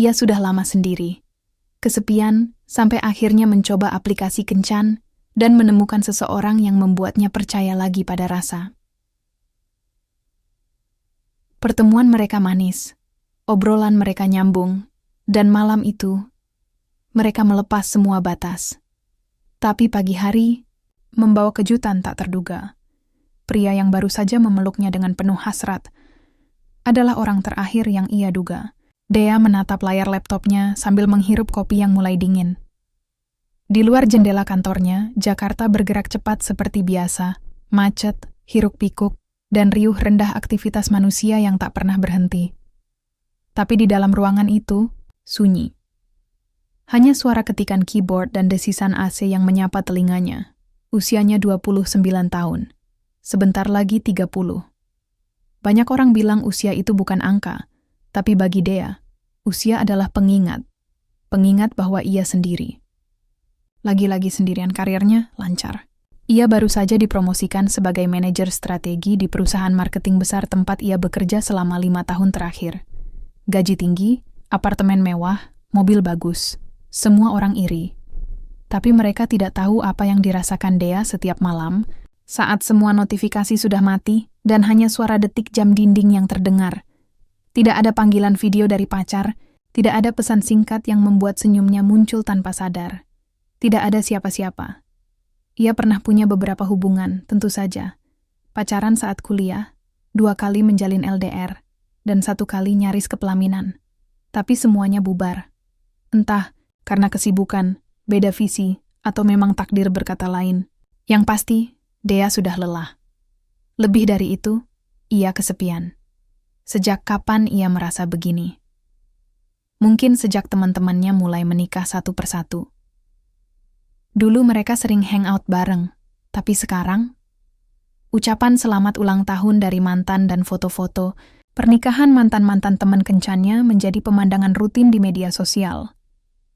Ia sudah lama sendiri. Kesepian sampai akhirnya mencoba aplikasi kencan dan menemukan seseorang yang membuatnya percaya lagi pada rasa. Pertemuan mereka manis, obrolan mereka nyambung, dan malam itu mereka melepas semua batas. Tapi pagi hari membawa kejutan tak terduga. Pria yang baru saja memeluknya dengan penuh hasrat adalah orang terakhir yang ia duga. Dea menatap layar laptopnya sambil menghirup kopi yang mulai dingin. Di luar jendela kantornya, Jakarta bergerak cepat seperti biasa, macet, hiruk-pikuk, dan riuh rendah aktivitas manusia yang tak pernah berhenti. Tapi di dalam ruangan itu, sunyi. Hanya suara ketikan keyboard dan desisan AC yang menyapa telinganya. Usianya 29 tahun. Sebentar lagi 30. Banyak orang bilang usia itu bukan angka, tapi bagi Dea, usia adalah pengingat. Pengingat bahwa ia sendiri. Lagi-lagi sendirian, karirnya lancar. Ia baru saja dipromosikan sebagai manajer strategi di perusahaan marketing besar tempat ia bekerja selama 5 tahun terakhir. Gaji tinggi, apartemen mewah, mobil bagus. Semua orang iri. Tapi mereka tidak tahu apa yang dirasakan Dea setiap malam saat semua notifikasi sudah mati dan hanya suara detik jam dinding yang terdengar. Tidak ada panggilan video dari pacar, tidak ada pesan singkat yang membuat senyumnya muncul tanpa sadar. Tidak ada siapa-siapa. Ia pernah punya beberapa hubungan, tentu saja. Pacaran saat kuliah, 2 kali menjalin LDR, dan 1 kali nyaris kepelaminan. Tapi semuanya bubar. Entah karena kesibukan, beda visi, atau memang takdir berkata lain. Yang pasti, Dea sudah lelah. Lebih dari itu, ia kesepian. Sejak kapan ia merasa begini? Mungkin sejak teman-temannya mulai menikah satu persatu. Dulu mereka sering hangout bareng, tapi sekarang, ucapan selamat ulang tahun dari mantan dan foto-foto, pernikahan mantan-mantan teman kencannya menjadi pemandangan rutin di media sosial.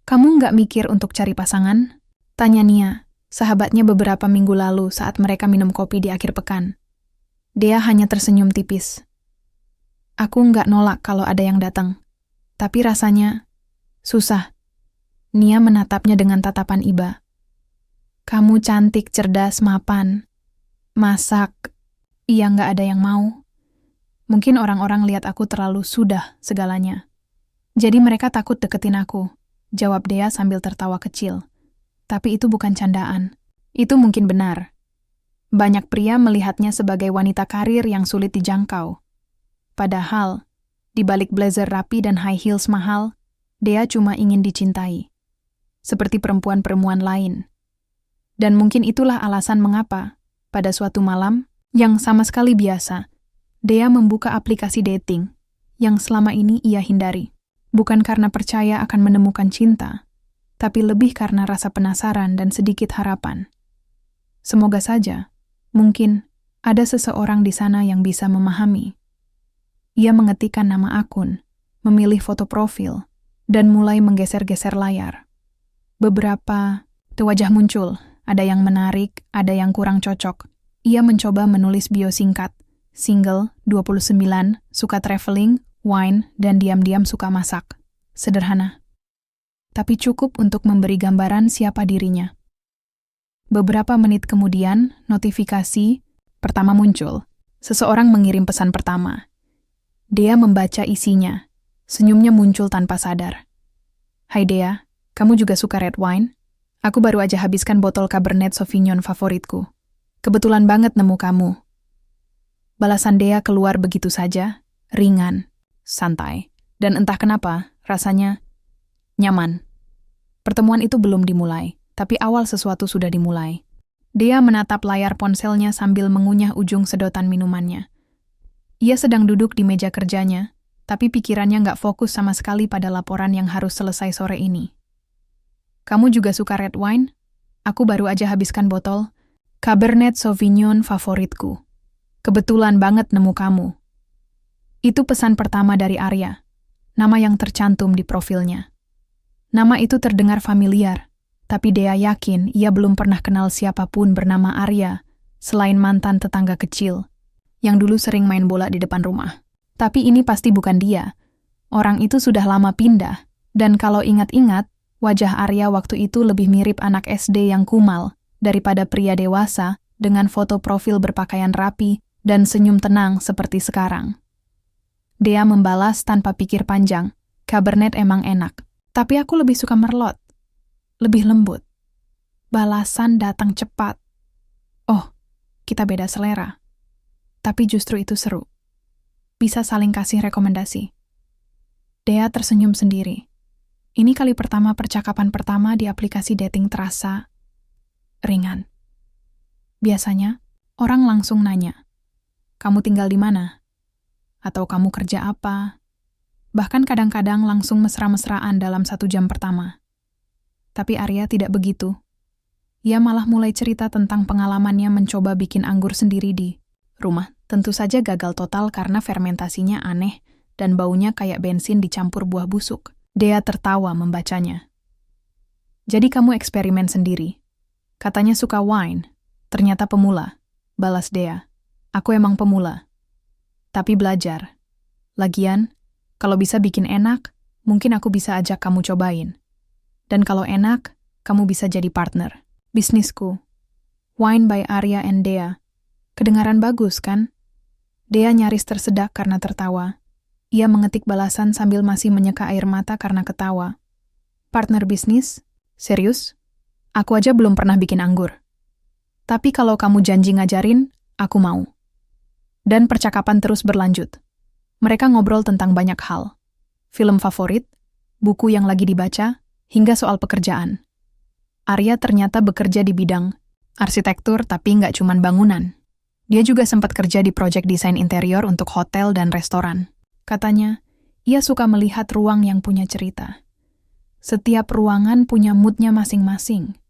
Kamu nggak mikir untuk cari pasangan? Tanya Nia, sahabatnya beberapa minggu lalu saat mereka minum kopi di akhir pekan. Dea hanya tersenyum tipis. Aku nggak nolak kalau ada yang datang. Tapi rasanya susah. Nia menatapnya dengan tatapan iba. Kamu cantik, cerdas, mapan. Masak. Iya nggak ada yang mau. Mungkin orang-orang lihat aku terlalu sudah segalanya. Jadi mereka takut deketin aku. Jawab Dea sambil tertawa kecil. Tapi itu bukan candaan. Itu mungkin benar. Banyak pria melihatnya sebagai wanita karir yang sulit dijangkau. Padahal, di balik blazer rapi dan high heels mahal, Dea cuma ingin dicintai. Seperti perempuan-perempuan lain. Dan mungkin itulah alasan mengapa, pada suatu malam, yang sama sekali biasa, Dea membuka aplikasi dating, yang selama ini ia hindari. Bukan karena percaya akan menemukan cinta, tapi lebih karena rasa penasaran dan sedikit harapan. Semoga saja, mungkin, ada seseorang di sana yang bisa memahami. Ia mengetikkan nama akun, memilih foto profil, dan mulai menggeser-geser layar. Beberapa wajah muncul, ada yang menarik, ada yang kurang cocok. Ia mencoba menulis bio singkat, single, 29, suka traveling, wine, dan diam-diam suka masak. Sederhana. Tapi cukup untuk memberi gambaran siapa dirinya. Beberapa menit kemudian, notifikasi pertama muncul. Seseorang mengirim pesan pertama. Dea membaca isinya. Senyumnya muncul tanpa sadar. Hai Dea, kamu juga suka red wine? Aku baru aja habiskan botol Cabernet Sauvignon favoritku. Kebetulan banget nemu kamu. Balasan Dea keluar begitu saja, ringan, santai. Dan entah kenapa, rasanya nyaman. Pertemuan itu belum dimulai, tapi awal sesuatu sudah dimulai. Dea menatap layar ponselnya sambil mengunyah ujung sedotan minumannya. Ia sedang duduk di meja kerjanya, tapi pikirannya nggak fokus sama sekali pada laporan yang harus selesai sore ini. Kamu juga suka red wine? Aku baru aja habiskan botol Cabernet Sauvignon favoritku. Kebetulan banget nemu kamu. Itu pesan pertama dari Arya, nama yang tercantum di profilnya. Nama itu terdengar familiar, tapi Dea yakin ia belum pernah kenal siapapun bernama Arya, selain mantan tetangga kecil, yang dulu sering main bola di depan rumah. Tapi ini pasti bukan dia. Orang itu sudah lama pindah, Dan kalau ingat-ingat, wajah Arya waktu itu lebih mirip anak SD yang kumal daripada pria dewasa dengan foto profil berpakaian rapi dan senyum tenang seperti sekarang. Dea membalas tanpa pikir panjang, Cabernet emang enak, tapi aku lebih suka Merlot. Lebih lembut. Balasan datang cepat. Oh, kita beda selera. Tapi justru itu seru. Bisa saling kasih rekomendasi. Dea tersenyum sendiri. Ini kali pertama percakapan pertama di aplikasi dating terasa ringan. Biasanya, orang langsung nanya, "Kamu tinggal di mana?" Atau "Kamu kerja apa?" Bahkan kadang-kadang langsung mesra-mesraan dalam 1 jam pertama. Tapi Arya tidak begitu. Ia malah mulai cerita tentang pengalamannya mencoba bikin anggur sendiri di rumah. Tentu saja gagal total karena fermentasinya aneh dan baunya kayak bensin dicampur buah busuk. Dea tertawa membacanya. "Jadi kamu eksperimen sendiri. Katanya suka wine. Ternyata pemula," balas Dea. "Aku emang pemula. Tapi belajar. Lagian, kalau bisa bikin enak, mungkin aku bisa ajak kamu cobain. Dan kalau enak, kamu bisa jadi partner. Bisnisku. Wine by Arya and Dea. Kedengaran bagus, kan?" Dea nyaris tersedak karena tertawa. Ia mengetik balasan sambil masih menyeka air mata karena ketawa. "Partner bisnis? Serius? Aku aja belum pernah bikin anggur. Tapi kalau kamu janji ngajarin, aku mau." Dan percakapan terus berlanjut. Mereka ngobrol tentang banyak hal. Film favorit, buku yang lagi dibaca, hingga soal pekerjaan. Arya ternyata bekerja di bidang arsitektur tapi nggak cuman bangunan. Dia juga sempat kerja di proyek desain interior untuk hotel dan restoran. Katanya, ia suka melihat ruang yang punya cerita. Setiap ruangan punya moodnya masing-masing.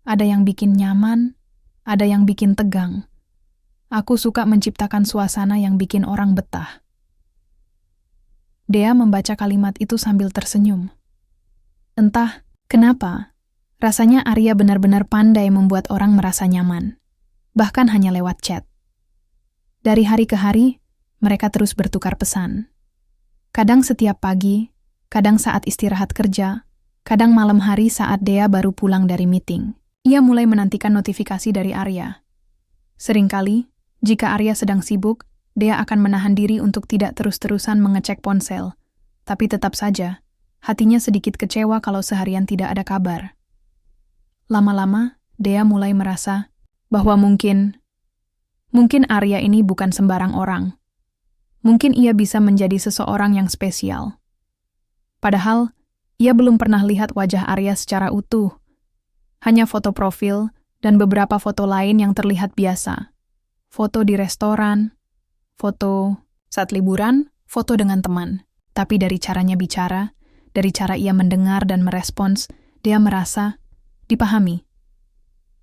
Ada yang bikin nyaman, ada yang bikin tegang. Aku suka menciptakan suasana yang bikin orang betah. Dea membaca kalimat itu sambil tersenyum. Entah kenapa, rasanya Arya benar-benar pandai membuat orang merasa nyaman. Bahkan hanya lewat chat. Dari hari ke hari, mereka terus bertukar pesan. Kadang setiap pagi, kadang saat istirahat kerja, kadang malam hari saat Dea baru pulang dari meeting. Ia mulai menantikan notifikasi dari Arya. Seringkali, jika Arya sedang sibuk, Dea akan menahan diri untuk tidak terus-terusan mengecek ponsel. Tapi tetap saja, hatinya sedikit kecewa kalau seharian tidak ada kabar. Lama-lama, Dea mulai merasa bahwa mungkin Arya ini bukan sembarang orang. Mungkin ia bisa menjadi seseorang yang spesial. Padahal, ia belum pernah lihat wajah Arya secara utuh. Hanya foto profil dan beberapa foto lain yang terlihat biasa. Foto di restoran, foto saat liburan, foto dengan teman. Tapi dari caranya bicara, dari cara ia mendengar dan merespons, dia merasa dipahami.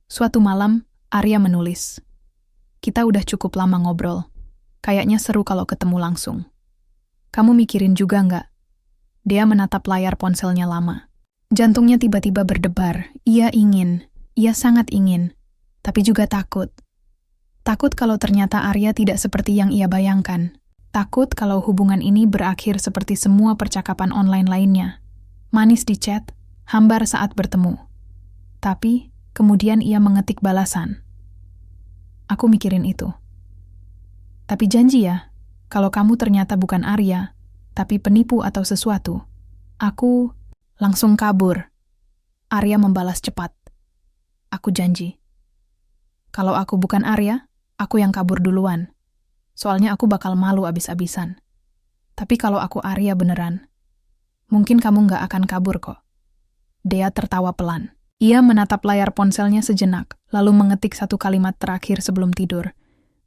Suatu malam, Arya menulis, "Kita udah cukup lama ngobrol. Kayaknya seru kalau ketemu langsung. Kamu mikirin juga nggak?" Dia menatap layar ponselnya lama. Jantungnya tiba-tiba berdebar. Ia sangat ingin, tapi juga takut. Takut kalau ternyata Arya tidak seperti yang ia bayangkan. Takut kalau hubungan ini berakhir seperti semua percakapan online lainnya. Manis di chat, hambar saat bertemu. Tapi, kemudian ia mengetik balasan. "Aku mikirin itu. Tapi janji ya, kalau kamu ternyata bukan Arya, tapi penipu atau sesuatu, aku langsung kabur." Arya membalas cepat. "Aku janji. Kalau aku bukan Arya, aku yang kabur duluan. Soalnya aku bakal malu abis-abisan. Tapi kalau aku Arya beneran, mungkin kamu nggak akan kabur kok." Dea tertawa pelan. Ia menatap layar ponselnya sejenak, lalu mengetik satu kalimat terakhir sebelum tidur.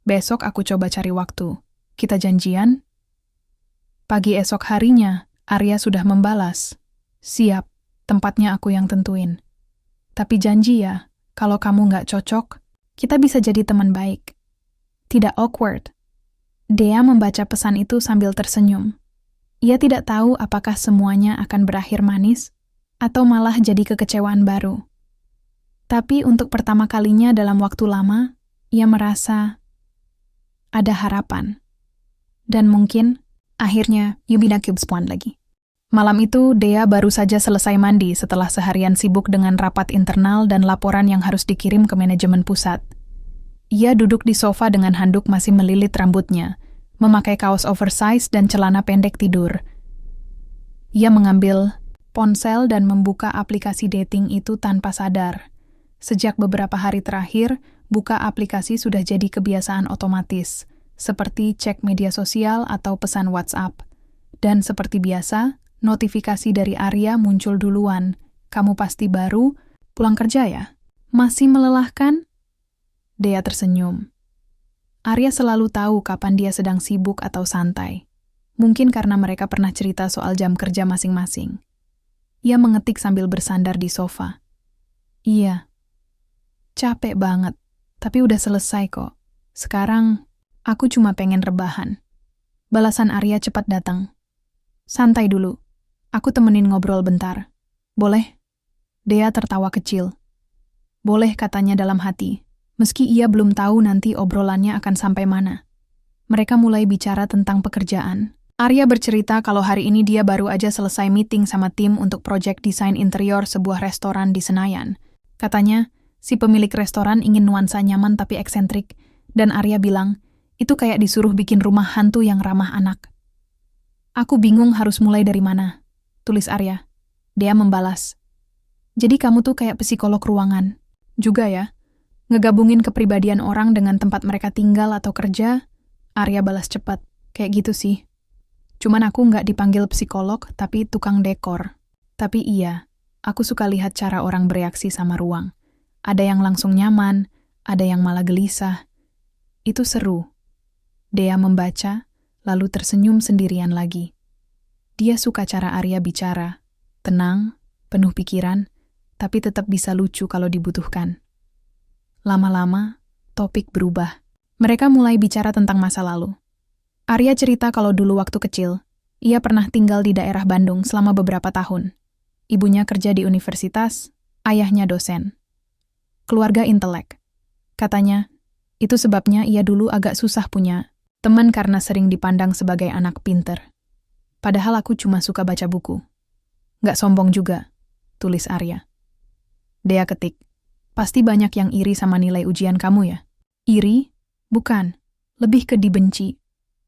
"Besok aku coba cari waktu. Kita janjian?" Pagi esok harinya, Arya sudah membalas. "Siap, tempatnya aku yang tentuin. Tapi janji ya, kalau kamu nggak cocok, kita bisa jadi teman baik. Tidak awkward." Dea membaca pesan itu sambil tersenyum. Ia tidak tahu apakah semuanya akan berakhir manis, atau malah jadi kekecewaan baru. Tapi untuk pertama kalinya dalam waktu lama, ia merasa ada harapan. Dan mungkin, akhirnya, Yubina Cubes Puan lagi. Malam itu, Dea baru saja selesai mandi setelah seharian sibuk dengan rapat internal dan laporan yang harus dikirim ke manajemen pusat. Ia duduk di sofa dengan handuk masih melilit rambutnya, memakai kaos oversize dan celana pendek tidur. Ia mengambil ponsel dan membuka aplikasi dating itu tanpa sadar. Sejak beberapa hari terakhir, buka aplikasi sudah jadi kebiasaan otomatis, seperti cek media sosial atau pesan WhatsApp. Dan seperti biasa, notifikasi dari Arya muncul duluan. Kamu pasti baru pulang kerja ya? Masih melelahkan? Dea tersenyum. Arya selalu tahu kapan dia sedang sibuk atau santai. Mungkin karena mereka pernah cerita soal jam kerja masing-masing. Ia mengetik sambil bersandar di sofa. Iya. Capek banget, tapi udah selesai kok. Sekarang, aku cuma pengen rebahan. Balasan Arya cepat datang. Santai dulu. Aku temenin ngobrol bentar. Boleh? Dea tertawa kecil. Boleh, katanya dalam hati. Meski ia belum tahu nanti obrolannya akan sampai mana. Mereka mulai bicara tentang pekerjaan. Arya bercerita kalau hari ini dia baru aja selesai meeting sama tim untuk proyek desain interior sebuah restoran di Senayan. Katanya, si pemilik restoran ingin nuansa nyaman tapi eksentrik, dan Arya bilang, itu kayak disuruh bikin rumah hantu yang ramah anak. Aku bingung harus mulai dari mana, tulis Arya. Dia membalas. Jadi kamu tuh kayak psikolog ruangan. Juga ya? Ngegabungin kepribadian orang dengan tempat mereka tinggal atau kerja? Arya balas cepat. Kayak gitu sih. Cuman aku nggak dipanggil psikolog, tapi tukang dekor. Tapi iya, aku suka lihat cara orang bereaksi sama ruang. Ada yang langsung nyaman, ada yang malah gelisah. Itu seru. Dea membaca, lalu tersenyum sendirian lagi. Dia suka cara Arya bicara. Tenang, penuh pikiran, tapi tetap bisa lucu kalau dibutuhkan. Lama-lama, topik berubah. Mereka mulai bicara tentang masa lalu. Arya cerita kalau dulu waktu kecil, ia pernah tinggal di daerah Bandung selama beberapa tahun. Ibunya kerja di universitas, ayahnya dosen. Keluarga intelek. Katanya, itu sebabnya ia dulu agak susah punya teman karena sering dipandang sebagai anak pinter. Padahal aku cuma suka baca buku. Nggak sombong juga, tulis Arya. Dea ketik. Pasti banyak yang iri sama nilai ujian kamu ya? Iri? Bukan. Lebih ke dibenci.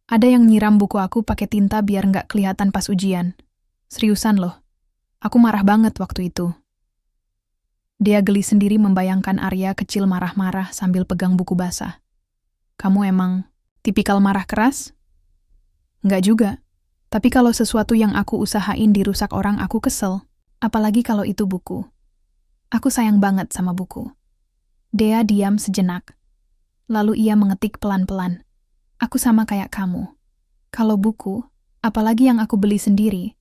Ada yang nyiram buku aku pakai tinta biar nggak kelihatan pas ujian. Seriusan loh. Aku marah banget waktu itu. Dia geli sendiri membayangkan Arya kecil marah-marah sambil pegang buku basah. Kamu emang tipikal marah keras? Nggak juga. Tapi kalau sesuatu yang aku usahain dirusak orang aku kesel. Apalagi kalau itu buku. Aku sayang banget sama buku. Dea diam sejenak. Lalu ia mengetik pelan-pelan. Aku sama kayak kamu. Kalau buku, apalagi yang aku beli sendiri,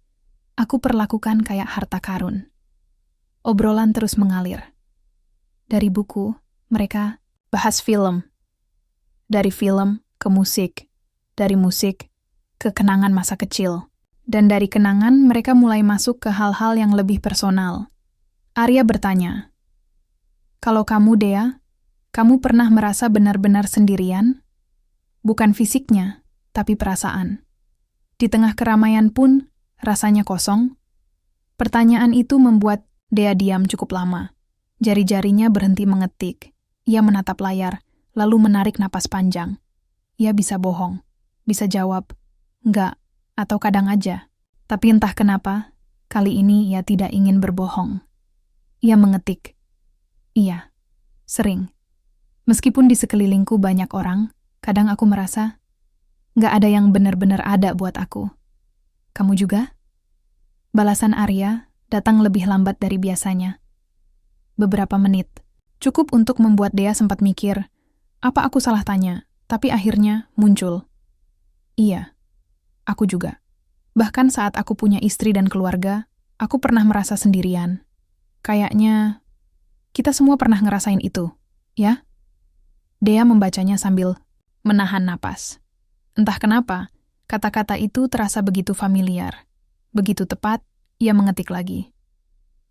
aku perlakukan kayak harta karun. Obrolan terus mengalir. Dari buku, mereka bahas film. Dari film ke musik. Dari musik ke kenangan masa kecil. Dan dari kenangan mereka mulai masuk ke hal-hal yang lebih personal. Arya bertanya, kalau kamu, Dea, kamu pernah merasa benar-benar sendirian? Bukan fisiknya, tapi perasaan. Di tengah keramaian pun, rasanya kosong. Pertanyaan itu membuat Dea diam cukup lama. Jari-jarinya berhenti mengetik. Ia menatap layar, lalu menarik napas panjang. Ia bisa bohong, bisa jawab, enggak, atau kadang aja. Tapi entah kenapa, kali ini ia tidak ingin berbohong. Ia mengetik, iya, sering. Meskipun di sekelilingku banyak orang, kadang aku merasa, nggak ada yang benar-benar ada buat aku. Kamu juga? Balasan Arya datang lebih lambat dari biasanya. Beberapa menit, cukup untuk membuat Dea sempat mikir, apa aku salah tanya, tapi akhirnya muncul. Iya, aku juga. Bahkan saat aku punya istri dan keluarga, aku pernah merasa sendirian. Kayaknya kita semua pernah ngerasain itu, ya? Dea membacanya sambil menahan napas. Entah kenapa, kata-kata itu terasa begitu familiar. Begitu tepat, ia mengetik lagi.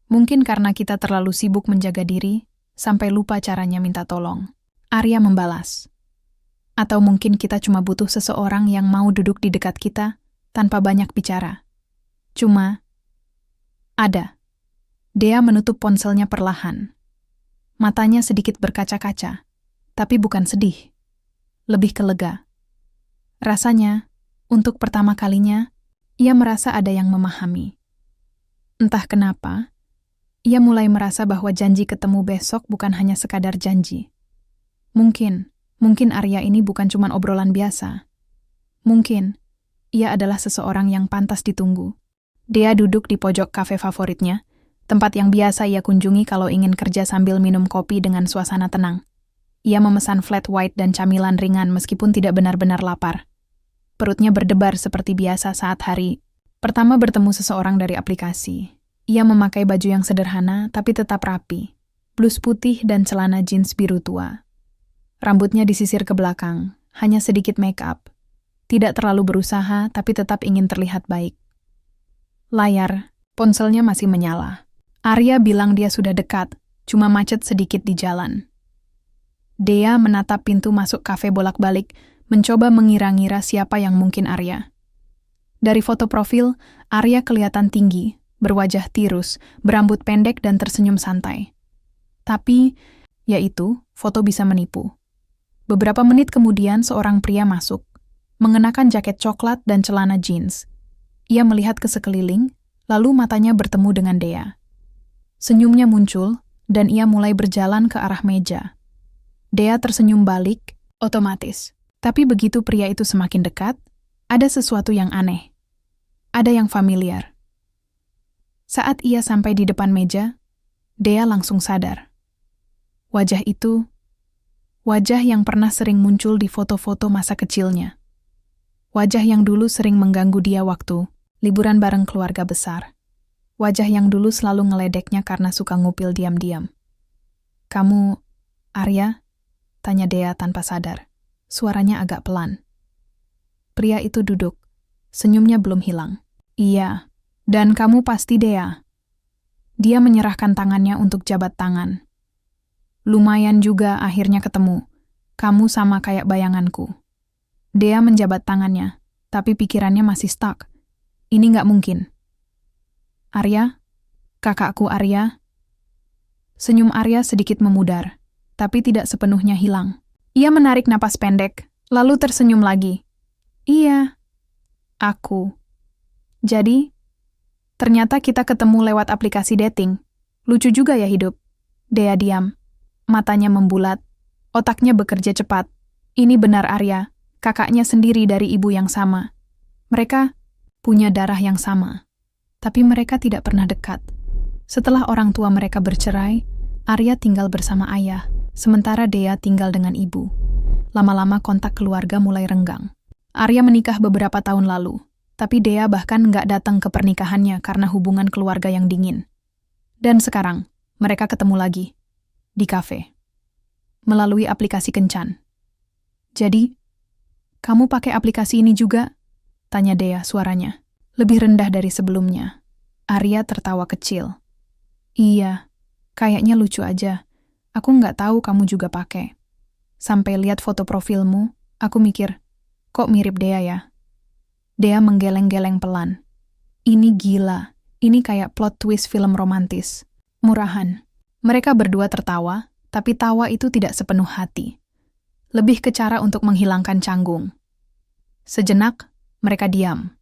Mungkin karena kita terlalu sibuk menjaga diri, sampai lupa caranya minta tolong. Arya membalas. Atau mungkin kita cuma butuh seseorang yang mau duduk di dekat kita, tanpa banyak bicara. Cuma, Ada. Dea menutup ponselnya perlahan. Matanya sedikit berkaca-kaca, tapi bukan sedih. Lebih ke lega. Rasanya, untuk pertama kalinya, ia merasa ada yang memahami. Entah kenapa, ia mulai merasa bahwa janji ketemu besok bukan hanya sekadar janji. Mungkin Arya ini bukan cuma obrolan biasa. Mungkin, ia adalah seseorang yang pantas ditunggu. Dea duduk di pojok kafe favoritnya, tempat yang biasa ia kunjungi kalau ingin kerja sambil minum kopi dengan suasana tenang. Ia memesan flat white dan camilan ringan meskipun tidak benar-benar lapar. Perutnya berdebar seperti biasa saat hari pertama bertemu seseorang dari aplikasi. Ia memakai baju yang sederhana tapi tetap rapi, blus putih dan celana jeans biru tua. Rambutnya disisir ke belakang, hanya sedikit make up. Tidak terlalu berusaha tapi tetap ingin terlihat baik. Layar, ponselnya masih menyala. Arya bilang dia sudah dekat, cuma macet sedikit di jalan. Dea menatap pintu masuk kafe bolak-balik, mencoba mengira-ngira siapa yang mungkin Arya. Dari foto profil, Arya kelihatan tinggi, berwajah tirus, berambut pendek dan tersenyum santai. Tapi, yaitu, foto bisa menipu. Beberapa menit kemudian seorang pria masuk, mengenakan jaket coklat dan celana jeans. Ia melihat ke sekeliling, lalu matanya bertemu dengan Dea. Senyumnya muncul, dan ia mulai berjalan ke arah meja. Dea tersenyum balik, otomatis. Tapi begitu pria itu semakin dekat, ada sesuatu yang aneh. Ada yang familiar. Saat ia sampai di depan meja, Dea langsung sadar. Wajah itu, wajah yang pernah sering muncul di foto-foto masa kecilnya. Wajah yang dulu sering mengganggu dia waktu liburan bareng keluarga besar. Wajah yang dulu selalu ngeledeknya karena suka ngupil diam-diam. "Kamu, Arya?" tanya Dea tanpa sadar. Suaranya agak pelan. Pria itu duduk. Senyumnya belum hilang. "Iya, dan kamu pasti Dea." Dia menyerahkan tangannya untuk jabat tangan. "Lumayan juga akhirnya ketemu. Kamu sama kayak bayanganku." Dea menjabat tangannya, tapi pikirannya masih stuck. Ini nggak mungkin. "Arya? Kakakku Arya?" Senyum Arya sedikit memudar, tapi tidak sepenuhnya hilang. Ia menarik napas pendek, lalu tersenyum lagi. "Iya, aku. Jadi, ternyata kita ketemu lewat aplikasi dating. Lucu juga ya hidup." Dea diam. Matanya membulat. Otaknya bekerja cepat. Ini benar Arya, kakaknya sendiri dari ibu yang sama. Mereka punya darah yang sama. Tapi mereka tidak pernah dekat. Setelah orang tua mereka bercerai, Arya tinggal bersama ayah, sementara Dea tinggal dengan ibu. Lama-lama kontak keluarga mulai renggang. Arya menikah beberapa tahun lalu, tapi Dea bahkan nggak datang ke pernikahannya karena hubungan keluarga yang dingin. Dan sekarang, mereka ketemu lagi. Di kafe. Melalui aplikasi kencan. "Jadi, kamu pakai aplikasi ini juga?" tanya Dea suaranya. Lebih rendah dari sebelumnya. Arya tertawa kecil. "Iya, kayaknya lucu aja. Aku nggak tahu kamu juga pakai. Sampai lihat foto profilmu, aku mikir, kok mirip Dea ya?" Dea menggeleng-geleng pelan. Ini gila. Ini kayak plot twist film romantis. Murahan. Mereka berdua tertawa, tapi tawa itu tidak sepenuh hati. Lebih ke cara untuk menghilangkan canggung. Sejenak, mereka diam.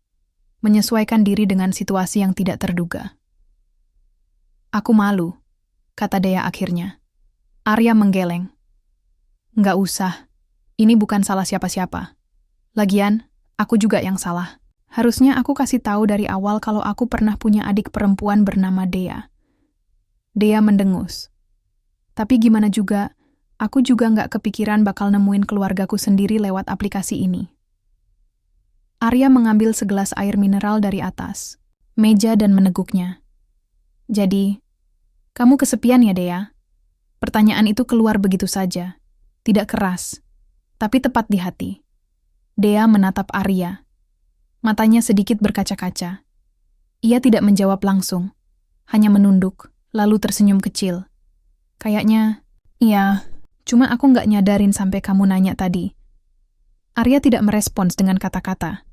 Menyesuaikan diri dengan situasi yang tidak terduga. "Aku malu," kata Dea akhirnya. Arya menggeleng. "Nggak usah. Ini bukan salah siapa-siapa. Lagian, aku juga yang salah. Harusnya aku kasih tahu dari awal kalau aku pernah punya adik perempuan bernama Dea." Dea mendengus. "Tapi gimana juga, aku juga nggak kepikiran bakal nemuin keluargaku sendiri lewat aplikasi ini." Arya mengambil segelas air mineral dari atas meja dan meneguknya. "Jadi, kamu kesepian ya, Dea?" Pertanyaan itu keluar begitu saja, tidak keras, tapi tepat di hati. Dea menatap Arya. Matanya sedikit berkaca-kaca. Ia tidak menjawab langsung, hanya menunduk, lalu tersenyum kecil. Kayaknya, "Iya, cuma aku nggak nyadarin sampai kamu nanya tadi." Arya tidak merespons dengan kata-kata.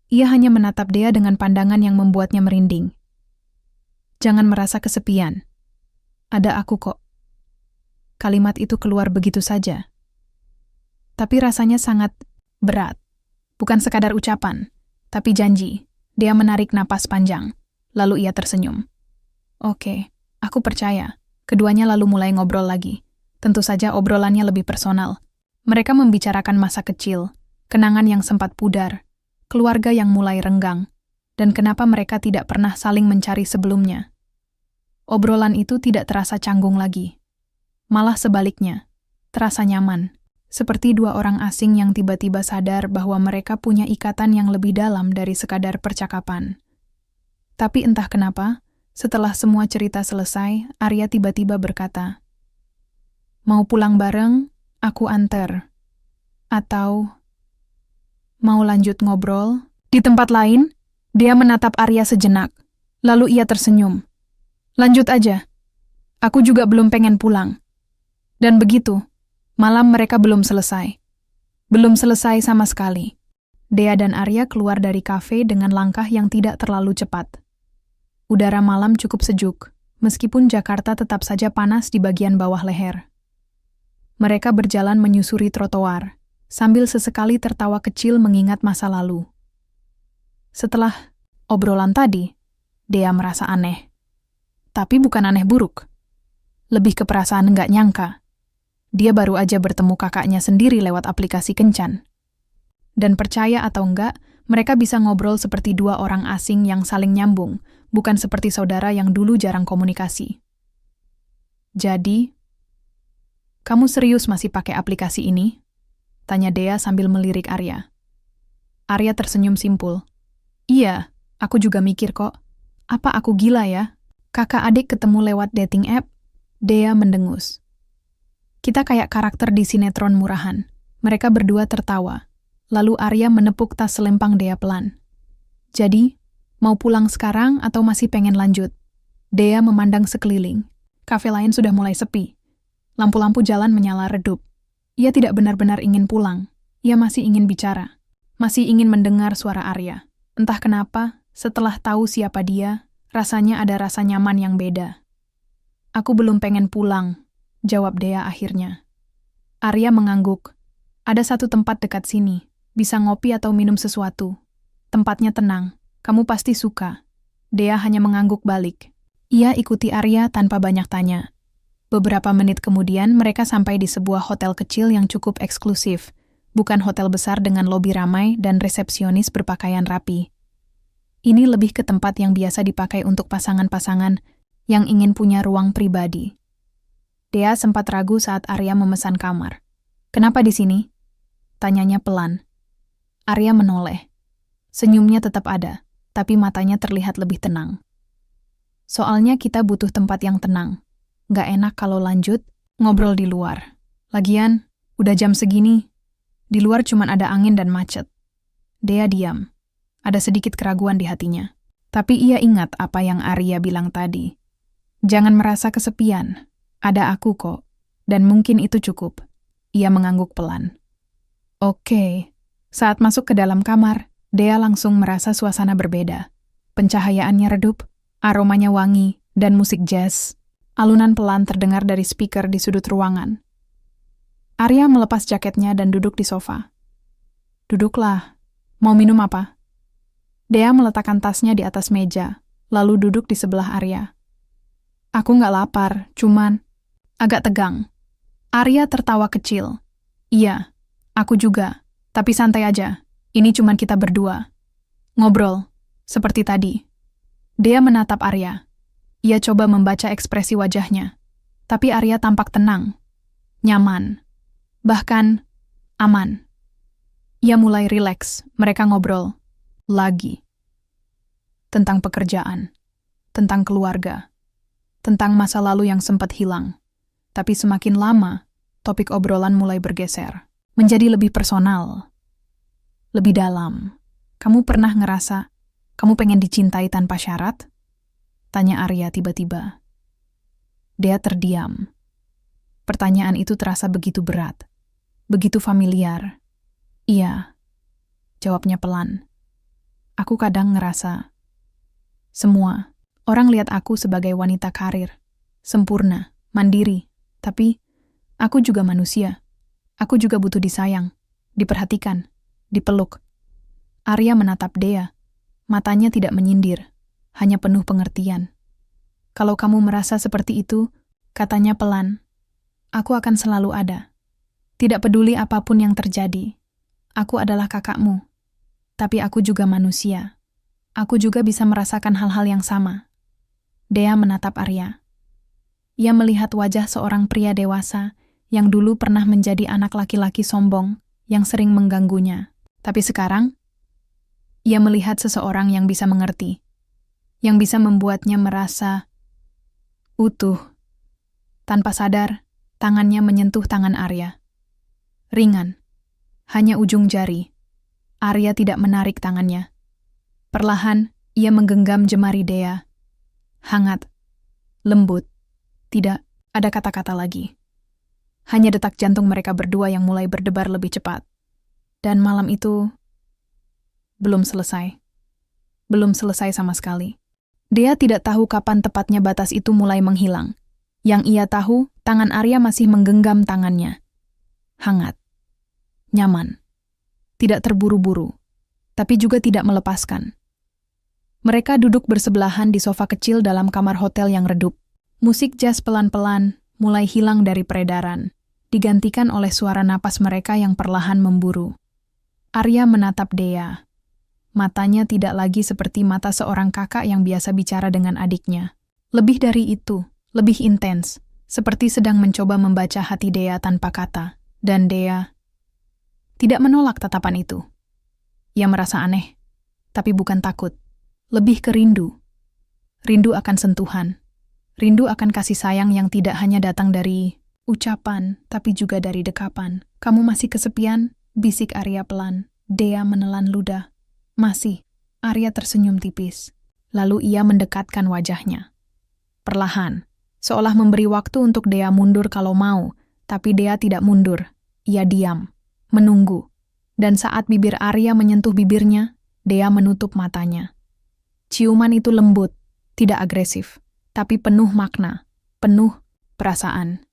Ia hanya menatap Dea dengan pandangan yang membuatnya merinding. Jangan merasa kesepian. Ada aku kok. Kalimat itu keluar begitu saja. Tapi rasanya sangat berat. Bukan sekadar ucapan, tapi janji. Dia menarik napas panjang. Lalu ia tersenyum. Oke, aku percaya. Keduanya lalu mulai ngobrol lagi. Tentu saja obrolannya lebih personal. Mereka membicarakan masa kecil, kenangan yang sempat pudar, keluarga yang mulai renggang, dan kenapa mereka tidak pernah saling mencari sebelumnya. Obrolan itu tidak terasa canggung lagi. Malah sebaliknya, terasa nyaman, seperti dua orang asing yang tiba-tiba sadar bahwa mereka punya ikatan yang lebih dalam dari sekadar percakapan. Tapi entah kenapa, setelah semua cerita selesai, Arya tiba-tiba berkata, "Mau pulang bareng, aku anter. Atau mau lanjut ngobrol?" Di tempat lain, dia menatap Arya sejenak, lalu ia tersenyum. "Lanjut aja. Aku juga belum pengen pulang." Dan begitu, malam mereka belum selesai. Belum selesai sama sekali. Dea dan Arya keluar dari kafe dengan langkah yang tidak terlalu cepat. Udara malam cukup sejuk, meskipun Jakarta tetap saja panas di bagian bawah leher. Mereka berjalan menyusuri trotoar, sambil sesekali tertawa kecil mengingat masa lalu. Setelah obrolan tadi, Dea merasa aneh. Tapi bukan aneh buruk. Lebih ke perasaan nggak nyangka. Dia baru aja bertemu kakaknya sendiri lewat aplikasi kencan. Dan percaya atau enggak, mereka bisa ngobrol seperti dua orang asing yang saling nyambung, bukan seperti saudara yang dulu jarang komunikasi. "Jadi, kamu serius masih pakai aplikasi ini?" tanya Dea sambil melirik Arya. Arya tersenyum simpul. "Iya, aku juga mikir kok. Apa aku gila ya? Kakak adik ketemu lewat dating app?" Dea mendengus. "Kita kayak karakter di sinetron murahan." Mereka berdua tertawa. Lalu Arya menepuk tas selempang Dea pelan. "Jadi, mau pulang sekarang atau masih pengen lanjut?" Dea memandang sekeliling. Kafe lain sudah mulai sepi. Lampu-lampu jalan menyala redup. Ia tidak benar-benar ingin pulang. Ia masih ingin bicara. Masih ingin mendengar suara Arya. Entah kenapa, setelah tahu siapa dia, rasanya ada rasa nyaman yang beda. "Aku belum pengen pulang," jawab Dea akhirnya. Arya mengangguk. "Ada satu tempat dekat sini. Bisa ngopi atau minum sesuatu. Tempatnya tenang. Kamu pasti suka." Dea hanya mengangguk balik. Ia ikuti Arya tanpa banyak tanya. Beberapa menit kemudian mereka sampai di sebuah hotel kecil yang cukup eksklusif. Bukan hotel besar dengan lobi ramai dan resepsionis berpakaian rapi. Ini lebih ke tempat yang biasa dipakai untuk pasangan-pasangan yang ingin punya ruang pribadi. Dea sempat ragu saat Arya memesan kamar. "Kenapa di sini?" tanyanya pelan. Arya menoleh. Senyumnya tetap ada, tapi matanya terlihat lebih tenang. "Soalnya kita butuh tempat yang tenang. Nggak enak kalau lanjut ngobrol di luar. Lagian, udah jam segini. Di luar cuman ada angin dan macet." Dea diam. Ada sedikit keraguan di hatinya. Tapi ia ingat apa yang Arya bilang tadi. "Jangan merasa kesepian. Ada aku kok. Dan mungkin itu cukup." Ia mengangguk pelan. Oke. Saat masuk ke dalam kamar, Dea langsung merasa suasana berbeda. Pencahayaannya redup, aromanya wangi, dan musik jazz. Alunan pelan terdengar dari speaker di sudut ruangan. Arya melepas jaketnya dan duduk di sofa. "Duduklah. Mau minum apa?" Dea meletakkan tasnya di atas meja, lalu duduk di sebelah Arya. "Aku nggak lapar, cuman..." Agak tegang. Arya tertawa kecil. "Iya, aku juga. Tapi santai aja. Ini cuman kita berdua. Ngobrol. Seperti tadi." Dea menatap Arya. Ia coba membaca ekspresi wajahnya. Tapi Arya tampak tenang. Nyaman. Bahkan, aman. Ia mulai rileks. Mereka ngobrol. Lagi. Tentang pekerjaan. Tentang keluarga. Tentang masa lalu yang sempat hilang. Tapi semakin lama, topik obrolan mulai bergeser. Menjadi lebih personal. Lebih dalam. "Kamu pernah ngerasa kamu pengen dicintai tanpa syarat?" tanya Arya tiba-tiba. Dea terdiam. Pertanyaan itu terasa begitu berat. Begitu familiar. "Iya," jawabnya pelan. "Aku kadang ngerasa semua Orang lihat aku sebagai wanita karir, sempurna, mandiri, tapi aku juga manusia. Aku juga butuh disayang, diperhatikan, dipeluk. Arya menatap Dea. Matanya tidak menyindir, hanya penuh pengertian. Kalau kamu merasa seperti itu, katanya pelan, aku akan selalu ada. Tidak peduli apapun yang terjadi. Aku adalah kakakmu. Tapi aku juga manusia. Aku juga bisa merasakan hal-hal yang sama. Dea menatap Arya. Ia melihat wajah seorang pria dewasa yang dulu pernah menjadi anak laki-laki sombong yang sering mengganggunya. Tapi sekarang, ia melihat seseorang yang bisa mengerti, yang bisa membuatnya merasa utuh. Tanpa sadar, tangannya menyentuh tangan Arya. Ringan, hanya ujung jari. Arya tidak menarik tangannya. Perlahan, ia menggenggam jemari Dea. Hangat, lembut, tidak ada kata-kata lagi. Hanya detak jantung mereka berdua yang mulai berdebar lebih cepat. Dan malam itu belum selesai. Belum selesai sama sekali. Dea tidak tahu kapan tepatnya batas itu mulai menghilang. Yang ia tahu, tangan Arya masih menggenggam tangannya. Hangat, nyaman, tidak terburu-buru, tapi juga tidak melepaskan. Mereka duduk bersebelahan di sofa kecil dalam kamar hotel yang redup. Musik jazz pelan-pelan mulai hilang dari peredaran, digantikan oleh suara napas mereka yang perlahan memburu. Arya menatap Dea. Matanya tidak lagi seperti mata seorang kakak yang biasa bicara dengan adiknya. Lebih dari itu, lebih intens, seperti sedang mencoba membaca hati Dea tanpa kata. Dan Dea tidak menolak tatapan itu. Ia merasa aneh, tapi bukan takut. Lebih ke rindu. Rindu akan sentuhan. Rindu akan kasih sayang yang tidak hanya datang dari ucapan, tapi juga dari dekapan. Kamu masih kesepian? Bisik Arya pelan. Dea menelan ludah. Masih. Arya tersenyum tipis. Lalu ia mendekatkan wajahnya. Perlahan, seolah memberi waktu untuk Dea mundur kalau mau, tapi Dea tidak mundur. Ia diam, menunggu. Dan saat bibir Arya menyentuh bibirnya, Dea menutup matanya. Ciuman itu lembut, tidak agresif, tapi penuh makna, penuh perasaan.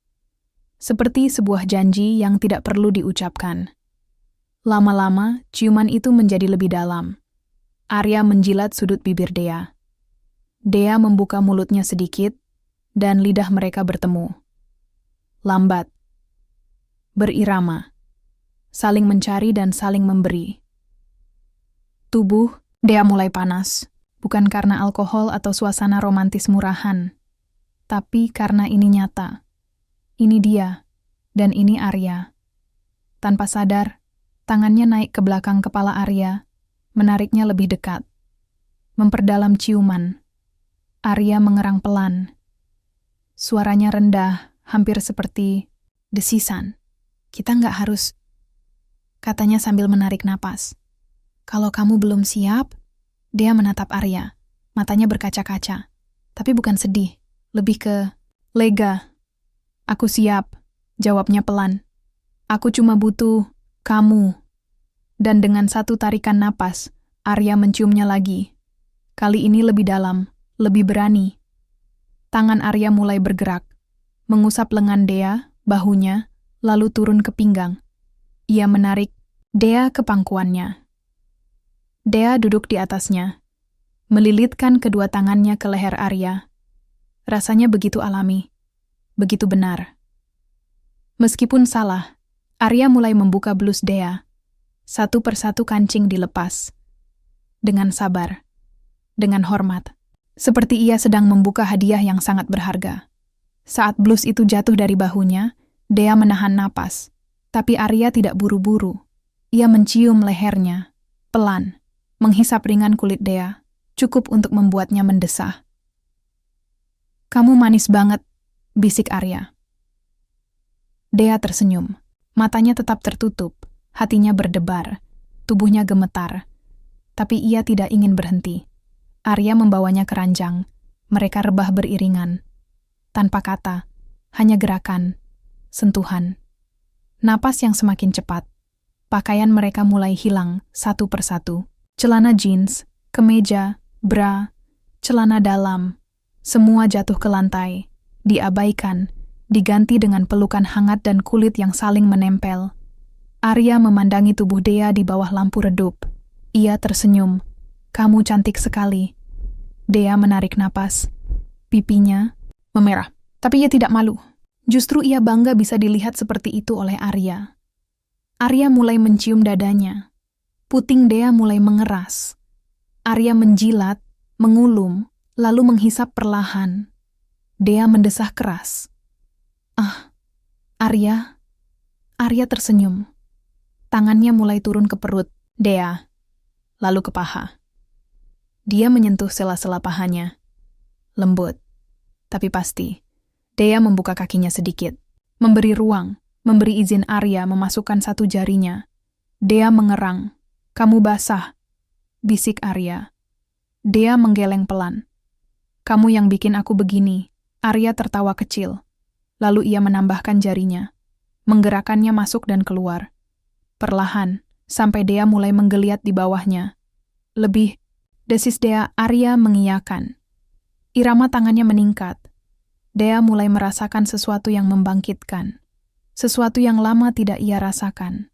Seperti sebuah janji yang tidak perlu diucapkan. Lama-lama, ciuman itu menjadi lebih dalam. Arya menjilat sudut bibir Dea. Dea membuka mulutnya sedikit, dan lidah mereka bertemu. Lambat. Berirama. Saling mencari dan saling memberi. Tubuh Dea mulai panas. Bukan karena alkohol atau suasana romantis murahan, tapi karena ini nyata. Ini dia, dan ini Arya. Tanpa sadar, tangannya naik ke belakang kepala Arya, menariknya lebih dekat. Memperdalam ciuman. Arya mengerang pelan. Suaranya rendah, hampir seperti desisan. Kita nggak harus, katanya sambil menarik napas. Kalau kamu belum siap, Dia menatap Arya, matanya berkaca-kaca. Tapi bukan sedih, lebih ke lega. Aku siap, jawabnya pelan. Aku cuma butuh kamu. Dan dengan satu tarikan napas, Arya menciumnya lagi. Kali ini lebih dalam, lebih berani. Tangan Arya mulai bergerak, mengusap lengan Dea, bahunya, lalu turun ke pinggang. Ia menarik Dea ke pangkuannya. Dea duduk di atasnya, melilitkan kedua tangannya ke leher Arya. Rasanya begitu alami, begitu benar. Meskipun salah, Arya mulai membuka blus Dea. Satu persatu kancing dilepas. Dengan sabar, dengan hormat. Seperti ia sedang membuka hadiah yang sangat berharga. Saat blus itu jatuh dari bahunya, Dea menahan napas. Tapi Arya tidak buru-buru. Ia mencium lehernya, pelan. Menghisap ringan kulit Dea, cukup untuk membuatnya mendesah. Kamu manis banget, bisik Arya. Dea tersenyum, matanya tetap tertutup, hatinya berdebar, tubuhnya gemetar. Tapi ia tidak ingin berhenti. Arya membawanya ke ranjang, mereka rebah beriringan. Tanpa kata, hanya gerakan, sentuhan. Napas yang semakin cepat, pakaian mereka mulai hilang satu persatu. Celana jeans, kemeja, bra, celana dalam, Semua jatuh ke lantai, diabaikan, diganti dengan pelukan hangat dan kulit yang saling menempel. Arya memandangi tubuh Dea di bawah lampu redup. Ia tersenyum. "Kamu cantik sekali." Dea menarik napas. Pipinya memerah, tapi ia tidak malu. Justru ia bangga bisa dilihat seperti itu oleh Arya. Arya mulai mencium dadanya. Puting Dea mulai mengeras. Arya menjilat, mengulum, lalu menghisap perlahan. Dea mendesah keras. "Ah, Arya." Arya tersenyum. Tangannya mulai turun ke perut Dea, lalu ke paha. Dia menyentuh sela-sela pahanya. Lembut, tapi pasti. Dea membuka kakinya sedikit, memberi ruang, memberi izin Arya memasukkan satu jarinya. Dea mengerang. "Kamu basah," bisik Arya. Dea menggeleng pelan. "Kamu yang bikin aku begini." Arya tertawa kecil. Lalu ia menambahkan jarinya, menggerakkannya masuk dan keluar. Perlahan, sampai Dea mulai menggeliat di bawahnya. "Lebih," desis Dea. Arya mengiyakan. Irama tangannya meningkat. Dea mulai merasakan sesuatu yang membangkitkan. Sesuatu yang lama tidak ia rasakan.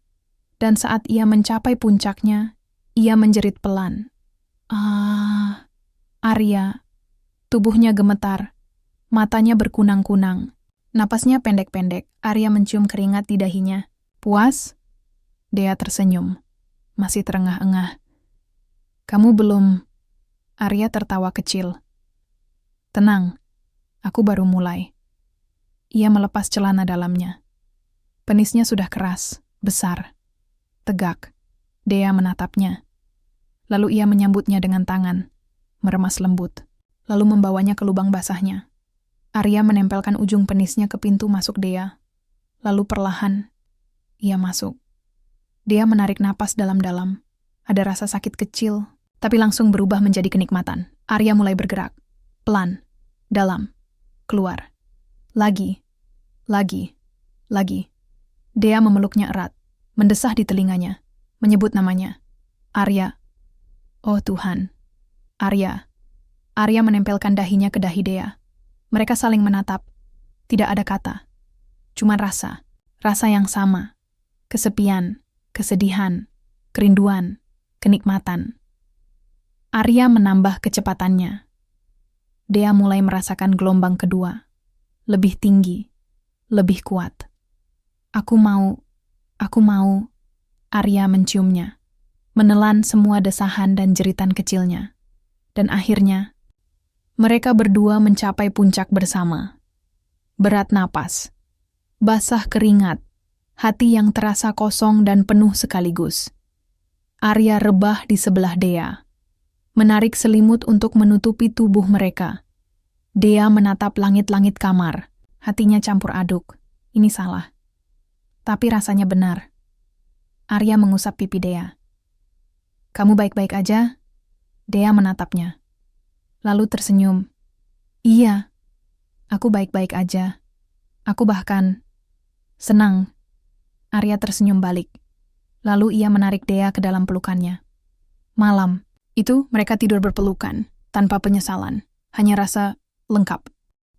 Dan saat ia mencapai puncaknya, ia menjerit pelan. "Ah." Arya. Tubuhnya gemetar. Matanya berkunang-kunang. Napasnya pendek-pendek. Arya mencium keringat di dahinya. "Puas?" Dea tersenyum. Masih terengah-engah. "Kamu belum..." Arya tertawa kecil. "Tenang, aku baru mulai." Ia melepas celana dalamnya. Penisnya sudah keras, besar, tegak. Dea menatapnya. Lalu ia menyambutnya dengan tangan, meremas lembut, lalu membawanya ke lubang basahnya. Arya menempelkan ujung penisnya ke pintu masuk Dea. Lalu perlahan, ia masuk. Dea menarik napas dalam-dalam. Ada rasa sakit kecil, tapi langsung berubah menjadi kenikmatan. Arya mulai bergerak. Pelan, dalam, keluar. Lagi, lagi, lagi. Dea memeluknya erat, mendesah di telinganya, menyebut namanya. "Arya." "Oh Tuhan." "Arya." Arya menempelkan dahinya ke dahi Dea. Mereka saling menatap. Tidak ada kata. Cuma rasa. Rasa yang sama. Kesepian, kesedihan, kerinduan, kenikmatan. Arya menambah kecepatannya. Dea mulai merasakan gelombang kedua. Lebih tinggi, lebih kuat. Aku mau. Arya menciumnya. Menelan semua desahan dan jeritan kecilnya. Dan akhirnya, mereka berdua mencapai puncak bersama. Berat napas, basah keringat, hati yang terasa kosong dan penuh sekaligus. Arya rebah di sebelah Dea, menarik selimut untuk menutupi tubuh mereka. Dea menatap langit-langit kamar, hatinya campur aduk. Ini salah. Tapi rasanya benar. Arya mengusap pipi Dea. "Kamu baik-baik aja?" Dea menatapnya. Lalu tersenyum. "Iya, aku baik-baik aja. Aku bahkan senang." Arya tersenyum balik. Lalu ia menarik Dea ke dalam pelukannya. Malam itu mereka tidur berpelukan, tanpa penyesalan. Hanya rasa lengkap.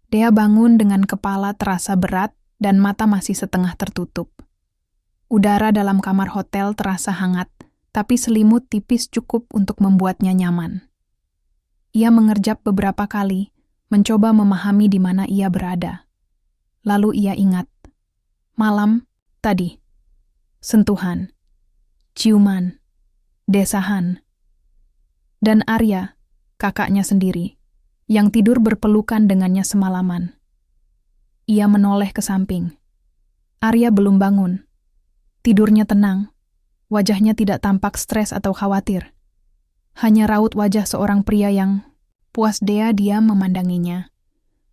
Dea bangun dengan kepala terasa berat dan mata masih setengah tertutup. Udara dalam kamar hotel terasa hangat, tapi selimut tipis cukup untuk membuatnya nyaman. Ia mengerjap beberapa kali, mencoba memahami di mana ia berada. Lalu ia ingat. Malam tadi. Sentuhan. Ciuman. Desahan. Dan Arya, kakaknya sendiri, yang tidur berpelukan dengannya semalaman. Ia menoleh ke samping. Arya belum bangun. Tidurnya tenang. Wajahnya tidak tampak stres atau khawatir. Hanya raut wajah seorang pria yang puas. Dea diam memandanginya.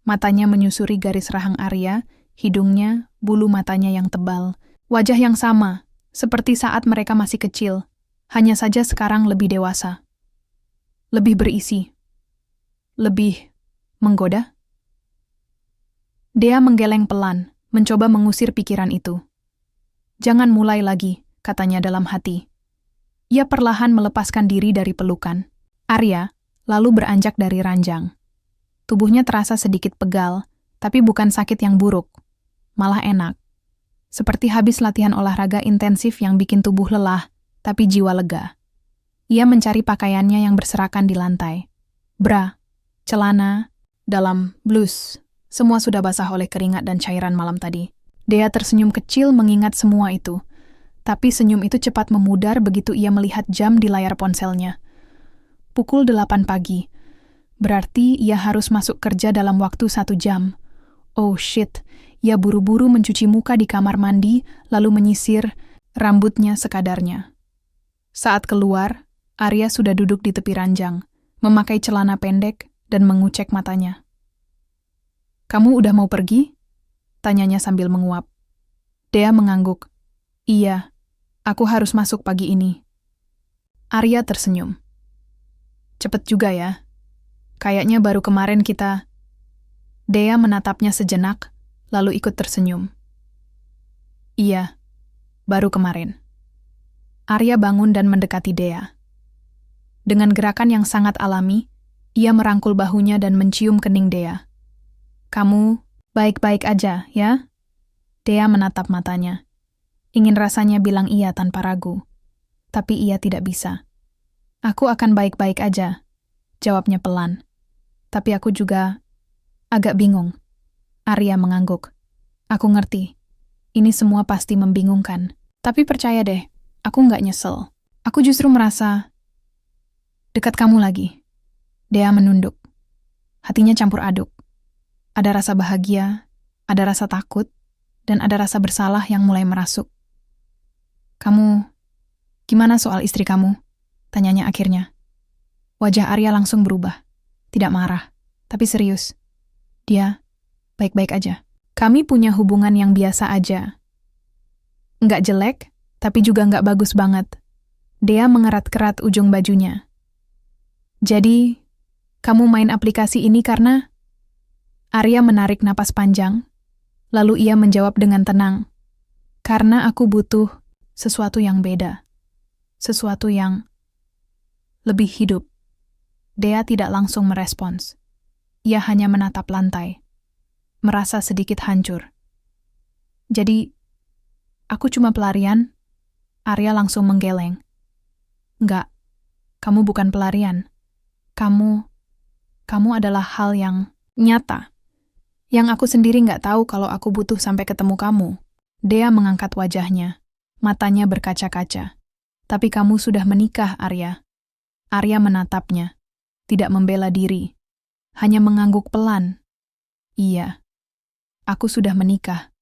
Matanya menyusuri garis rahang Arya, hidungnya, bulu matanya yang tebal. Wajah yang sama, seperti saat mereka masih kecil. Hanya saja sekarang lebih dewasa. Lebih berisi. Lebih menggoda. Dea menggeleng pelan, mencoba mengusir pikiran itu. "Jangan mulai lagi," katanya dalam hati. Ia perlahan melepaskan diri dari pelukan Arya, lalu beranjak dari ranjang. Tubuhnya terasa sedikit pegal, tapi bukan sakit yang buruk. Malah enak. Seperti habis latihan olahraga intensif yang bikin tubuh lelah, tapi jiwa lega. Ia mencari pakaiannya yang berserakan di lantai. Bra, celana, dalam, blus. Semua sudah basah oleh keringat dan cairan malam tadi. Dea tersenyum kecil mengingat semua itu. Tapi senyum itu cepat memudar begitu ia melihat jam di layar ponselnya. Pukul 8 pagi. Berarti ia harus masuk kerja dalam waktu 1 jam. Oh shit, ia buru-buru mencuci muka di kamar mandi, lalu menyisir rambutnya sekadarnya. Saat keluar, Arya sudah duduk di tepi ranjang, memakai celana pendek dan mengucek matanya. "Kamu udah mau pergi?" tanyanya sambil menguap. Dea mengangguk. "Iya, aku harus masuk pagi ini." Arya tersenyum. "Cepet juga ya. Kayaknya baru kemarin kita..." Dea menatapnya sejenak, lalu ikut tersenyum. "Iya, baru kemarin." Arya bangun dan mendekati Dea. Dengan gerakan yang sangat alami, ia merangkul bahunya dan mencium kening Dea. "Kamu baik-baik aja, ya?" Dea menatap matanya. Ingin rasanya bilang iya tanpa ragu. Tapi ia tidak bisa. "Aku akan baik-baik aja," jawabnya pelan. "Tapi aku juga agak bingung." Arya mengangguk. "Aku ngerti. Ini semua pasti membingungkan. Tapi percaya deh, aku nggak nyesel. Aku justru merasa dekat kamu lagi." Dea menunduk. Hatinya campur aduk. Ada rasa bahagia, ada rasa takut, dan ada rasa bersalah yang mulai merasuk. "Kamu, gimana soal istri kamu?" tanyanya akhirnya. Wajah Arya langsung berubah. Tidak marah, tapi serius. "Dia baik-baik aja. Kami punya hubungan yang biasa aja. Nggak jelek, tapi juga nggak bagus banget." Dea mengerat-kerat ujung bajunya. "Jadi, kamu main aplikasi ini karena..." Arya menarik napas panjang, lalu ia menjawab dengan tenang. "Karena aku butuh sesuatu yang beda. Sesuatu yang lebih hidup." Dea tidak langsung merespons. Ia hanya menatap lantai, merasa sedikit hancur. "Jadi, aku cuma pelarian?" Arya langsung menggeleng. "Enggak, kamu bukan pelarian. Kamu adalah hal yang nyata. Yang aku sendiri nggak tahu kalau aku butuh sampai ketemu kamu." Dea mengangkat wajahnya, matanya berkaca-kaca. "Tapi kamu sudah menikah, Arya." Arya menatapnya, tidak membela diri, hanya mengangguk pelan. "Iya, aku sudah menikah.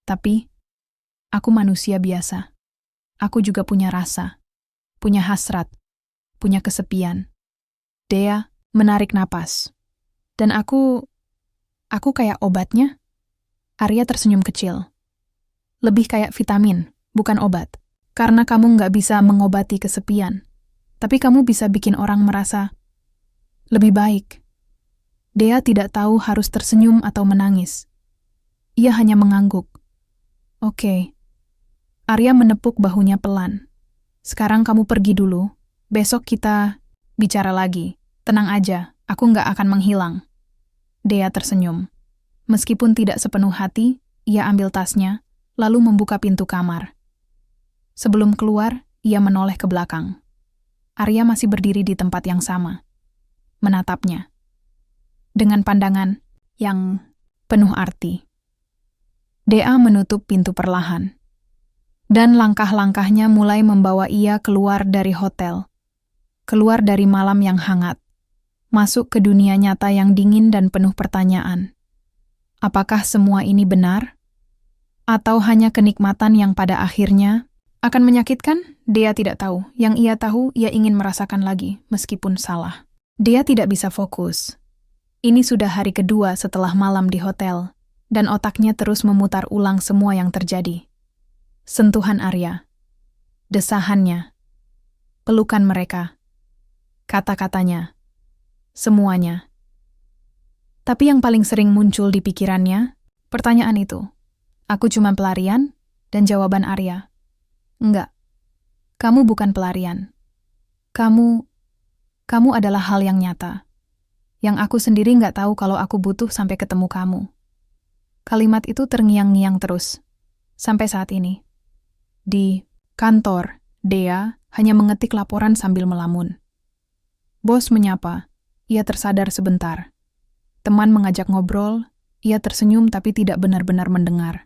Tapi, aku manusia biasa. Aku juga punya rasa, punya hasrat, punya kesepian." Dea menarik napas. "Dan aku kayak obatnya?" Arya tersenyum kecil. "Lebih kayak vitamin, bukan obat. Karena kamu nggak bisa mengobati kesepian. Tapi kamu bisa bikin orang merasa lebih baik." Dea tidak tahu harus tersenyum atau menangis. Ia hanya mengangguk. "Oke." Arya menepuk bahunya pelan. "Sekarang kamu pergi dulu. Besok kita bicara lagi. Tenang aja, aku nggak akan menghilang." Dea tersenyum. Meskipun tidak sepenuh hati, ia ambil tasnya, lalu membuka pintu kamar. Sebelum keluar, ia menoleh ke belakang. Arya masih berdiri di tempat yang sama, menatapnya, dengan pandangan yang penuh arti. Dea menutup pintu perlahan, dan langkah-langkahnya mulai membawa ia keluar dari hotel, keluar dari malam yang hangat, masuk ke dunia nyata yang dingin dan penuh pertanyaan. Apakah semua ini benar? Atau hanya kenikmatan yang pada akhirnya akan menyakitkan? Dea tidak tahu. Yang ia tahu, ia ingin merasakan lagi, meskipun salah. Dea tidak bisa fokus. Ini sudah hari kedua setelah malam di hotel, dan otaknya terus memutar ulang semua yang terjadi. Sentuhan Arya, desahannya, pelukan mereka, kata-katanya, semuanya. Tapi yang paling sering muncul di pikirannya, pertanyaan itu. "Aku cuma pelarian?" Dan jawaban Arya, "Enggak, kamu bukan pelarian. Kamu adalah hal yang nyata, Yang aku sendiri nggak tahu kalau aku butuh sampai ketemu kamu. Kalimat itu terngiang-ngiang terus. Sampai saat ini. Di kantor, Dea hanya mengetik laporan sambil melamun. Bos menyapa. Ia tersadar sebentar. Teman mengajak ngobrol. Ia tersenyum tapi tidak benar-benar mendengar.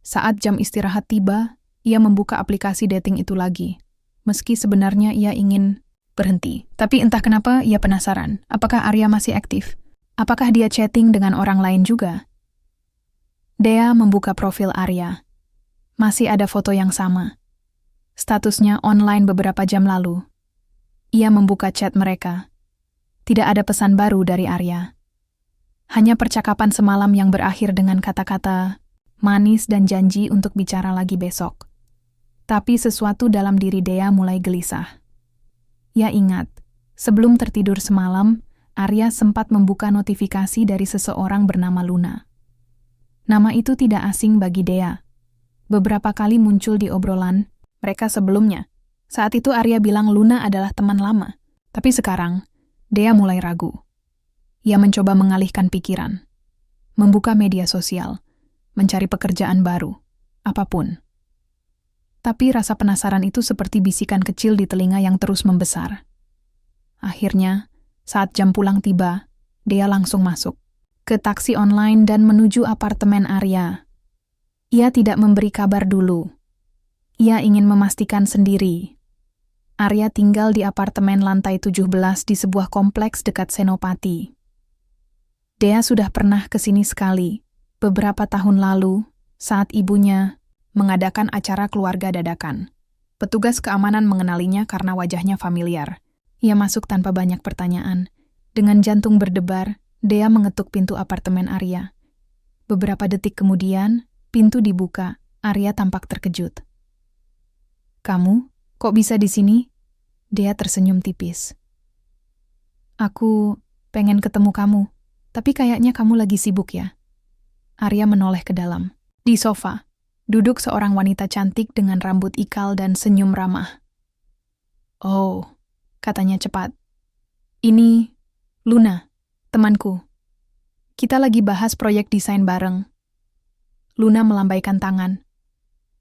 Saat jam istirahat tiba, ia membuka aplikasi dating itu lagi. Meski sebenarnya ia ingin berhenti. Tapi entah kenapa ia penasaran. Apakah Arya masih aktif? Apakah dia chatting dengan orang lain juga? Dea membuka profil Arya. Masih ada foto yang sama. Statusnya online beberapa jam lalu. Ia membuka chat mereka. Tidak ada pesan baru dari Arya. Hanya percakapan semalam yang berakhir dengan kata-kata manis dan janji untuk bicara lagi besok. Tapi sesuatu dalam diri Dea mulai gelisah. Ia ingat, sebelum tertidur semalam, Arya sempat membuka notifikasi dari seseorang bernama Luna. Nama itu tidak asing bagi Dea. Beberapa kali muncul di obrolan mereka sebelumnya. Saat itu Arya bilang Luna adalah teman lama. Tapi sekarang, Dea mulai ragu. Ia mencoba mengalihkan pikiran. Membuka media sosial. Mencari pekerjaan baru. Apapun. Tapi rasa penasaran itu seperti bisikan kecil di telinga yang terus membesar. Akhirnya, saat jam pulang tiba, Dea langsung masuk ke taksi online dan menuju apartemen Arya. Ia tidak memberi kabar dulu. Ia ingin memastikan sendiri. Arya tinggal di apartemen lantai 17 di sebuah kompleks dekat Senopati. Dea sudah pernah ke sini sekali, beberapa tahun lalu, saat ibunya mengadakan acara keluarga dadakan. Petugas keamanan mengenalinya karena wajahnya familiar. Ia masuk tanpa banyak pertanyaan. Dengan jantung berdebar, Dea mengetuk pintu apartemen Arya. Beberapa detik kemudian, pintu dibuka. Arya tampak terkejut. "Kamu, kok bisa di sini?" Dea tersenyum tipis. "Aku pengen ketemu kamu, tapi kayaknya kamu lagi sibuk ya." Arya menoleh ke dalam. Di sofa, duduk seorang wanita cantik dengan rambut ikal dan senyum ramah. "Oh," katanya cepat. "Ini Luna, temanku. Kita lagi bahas proyek desain bareng." Luna melambaikan tangan.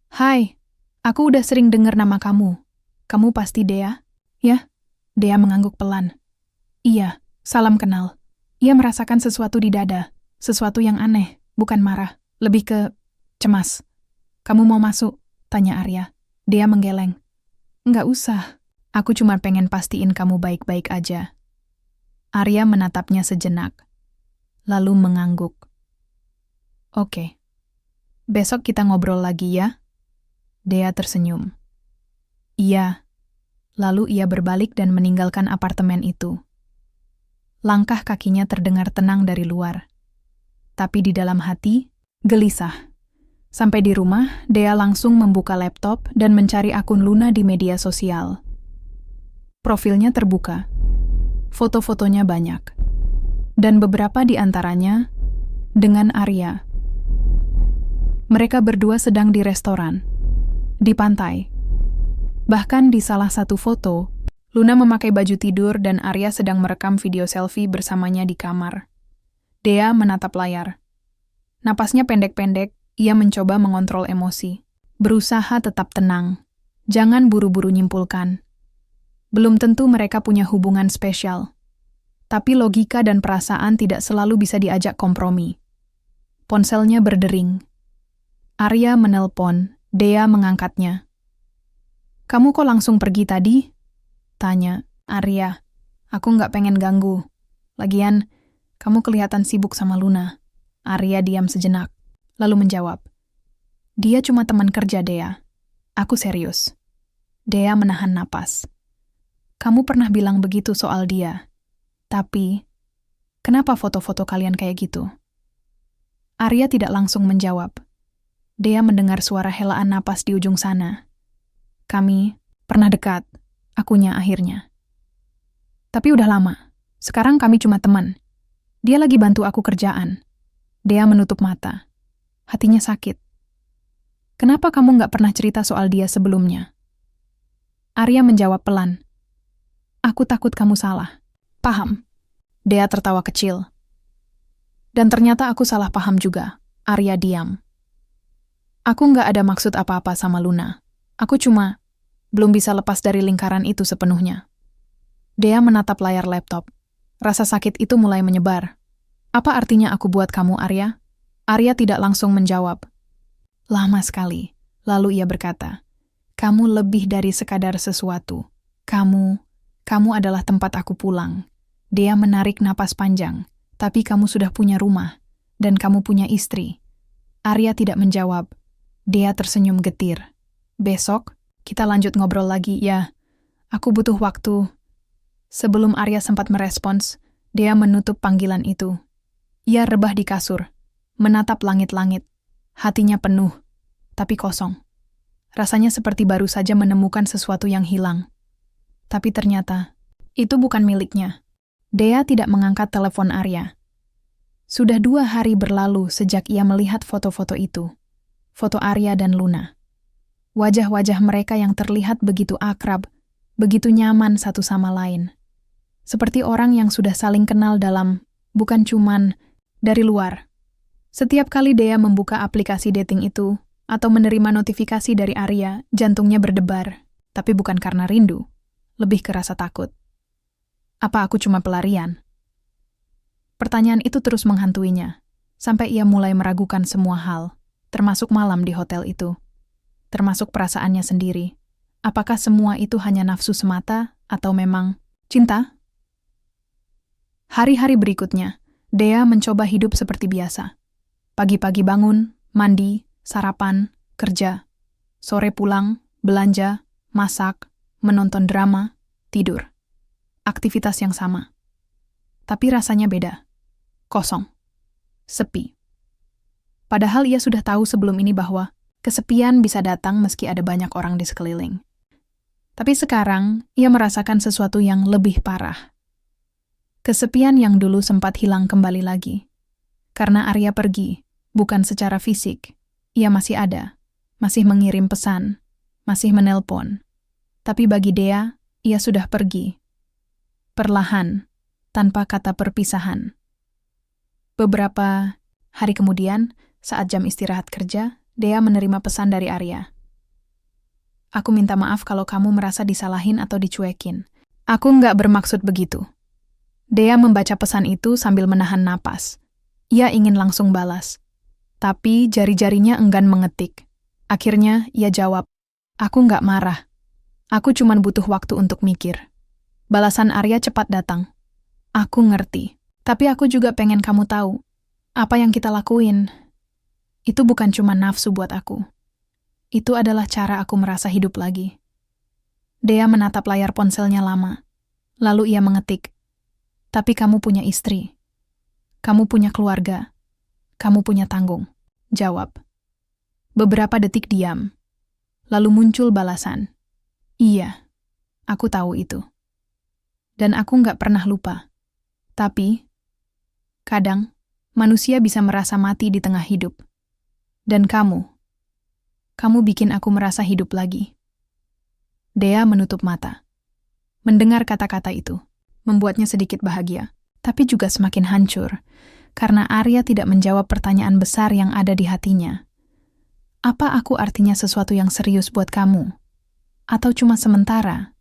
"Hai, aku udah sering dengar nama kamu. Kamu pasti Dea?" "Ya." Dea mengangguk pelan. "Iya, salam kenal." Ia merasakan sesuatu di dada, sesuatu yang aneh, bukan marah, lebih ke cemas. "Kamu mau masuk?" tanya Arya. Dea menggeleng. "Nggak usah, aku cuma pengen pastiin kamu baik-baik aja." Arya menatapnya sejenak, lalu mengangguk. "Oke. Besok kita ngobrol lagi ya?" Dea tersenyum. "Iya." Lalu ia berbalik dan meninggalkan apartemen itu. Langkah kakinya terdengar tenang dari luar. Tapi di dalam hati, gelisah. Sampai di rumah, Dea langsung membuka laptop dan mencari akun Luna di media sosial. Profilnya terbuka. Foto-fotonya banyak. Dan beberapa di antaranya dengan Arya. Mereka berdua sedang di restoran, di pantai. Bahkan di salah satu foto, Luna memakai baju tidur dan Arya sedang merekam video selfie bersamanya di kamar. Dea menatap layar. Napasnya pendek-pendek, ia mencoba mengontrol emosi. Berusaha tetap tenang. Jangan buru-buru nyimpulkan. Belum tentu mereka punya hubungan spesial. Tapi logika dan perasaan tidak selalu bisa diajak kompromi. Ponselnya berdering. Arya menelpon, Dea mengangkatnya. "Kamu kok langsung pergi tadi?" tanya Arya. "Aku nggak pengen ganggu. Lagian, kamu kelihatan sibuk sama Luna." Arya diam sejenak, lalu menjawab. "Dia cuma teman kerja Dea. Aku serius." Dea menahan napas. "Kamu pernah bilang begitu soal dia. Tapi, kenapa foto-foto kalian kayak gitu?" Arya tidak langsung menjawab. Dea mendengar suara helaan napas di ujung sana. "Kami pernah dekat, akunya akhirnya. Tapi udah lama. Sekarang kami cuma teman. Dia lagi bantu aku kerjaan." Dea menutup mata. Hatinya sakit. "Kenapa kamu nggak pernah cerita soal dia sebelumnya?" Arya menjawab pelan. "Aku takut kamu salah." "Paham." Dea tertawa kecil. Dan ternyata aku salah paham juga. Arya diam. Aku nggak ada maksud apa-apa sama Luna. Aku cuma belum bisa lepas dari lingkaran itu sepenuhnya. Dea menatap layar laptop. Rasa sakit itu mulai menyebar. Apa artinya aku buat kamu, Arya? Arya tidak langsung menjawab. Lama sekali. Lalu ia berkata, kamu lebih dari sekadar sesuatu. Kamu adalah tempat aku pulang. Dea menarik napas panjang. Tapi kamu sudah punya rumah. Dan kamu punya istri. Arya tidak menjawab. Dea tersenyum getir. Besok, kita lanjut ngobrol lagi, ya. Aku butuh waktu. Sebelum Arya sempat merespons, Dea menutup panggilan itu. Ia rebah di kasur, menatap langit-langit. Hatinya penuh, tapi kosong. Rasanya seperti baru saja menemukan sesuatu yang hilang. Tapi ternyata, itu bukan miliknya. Dea tidak mengangkat telepon Arya. Sudah 2 hari berlalu sejak ia melihat foto-foto itu. Foto Arya dan Luna. Wajah-wajah mereka yang terlihat begitu akrab, begitu nyaman satu sama lain. Seperti orang yang sudah saling kenal dalam, bukan cuman dari luar. Setiap kali Dea membuka aplikasi dating itu, atau menerima notifikasi dari Arya, jantungnya berdebar. Tapi bukan karena rindu, lebih ke rasa takut. Apa aku cuma pelarian? Pertanyaan itu terus menghantuinya, sampai ia mulai meragukan semua hal, termasuk malam di hotel itu. Termasuk perasaannya sendiri. Apakah semua itu hanya nafsu semata, atau memang cinta? Hari-hari berikutnya, Dea mencoba hidup seperti biasa. Pagi-pagi bangun, mandi, sarapan, kerja. Sore pulang, belanja, masak, menonton drama, tidur. Aktivitas yang sama. Tapi rasanya beda. Kosong. Sepi. Padahal ia sudah tahu sebelum ini bahwa kesepian bisa datang meski ada banyak orang di sekeliling. Tapi sekarang, ia merasakan sesuatu yang lebih parah. Kesepian yang dulu sempat hilang kembali lagi. Karena Arya pergi, bukan secara fisik. Ia masih ada, masih mengirim pesan, masih menelpon. Tapi bagi Dea, ia sudah pergi. Perlahan, tanpa kata perpisahan. Beberapa hari kemudian, saat jam istirahat kerja, Dea menerima pesan dari Arya. Aku minta maaf kalau kamu merasa disalahin atau dicuekin. Aku nggak bermaksud begitu. Dea membaca pesan itu sambil menahan napas. Ia ingin langsung balas. Tapi jari-jarinya enggan mengetik. Akhirnya ia jawab, aku nggak marah. Aku cuma butuh waktu untuk mikir. Balasan Arya cepat datang. Aku ngerti. Tapi aku juga pengen kamu tahu. Apa yang kita lakuin, itu bukan cuma nafsu buat aku. Itu adalah cara aku merasa hidup lagi. Dea menatap layar ponselnya lama. Lalu ia mengetik. Tapi kamu punya istri. Kamu punya keluarga. Kamu punya tanggung. Jawab. Beberapa detik diam. Lalu muncul balasan. Iya, aku tahu itu. Dan aku nggak pernah lupa. Tapi, kadang, manusia bisa merasa mati di tengah hidup. Dan kamu bikin aku merasa hidup lagi. Dea menutup mata. Mendengar kata-kata itu, membuatnya sedikit bahagia, tapi juga semakin hancur, karena Arya tidak menjawab pertanyaan besar yang ada di hatinya. Apa aku artinya sesuatu yang serius buat kamu? Atau cuma sementara?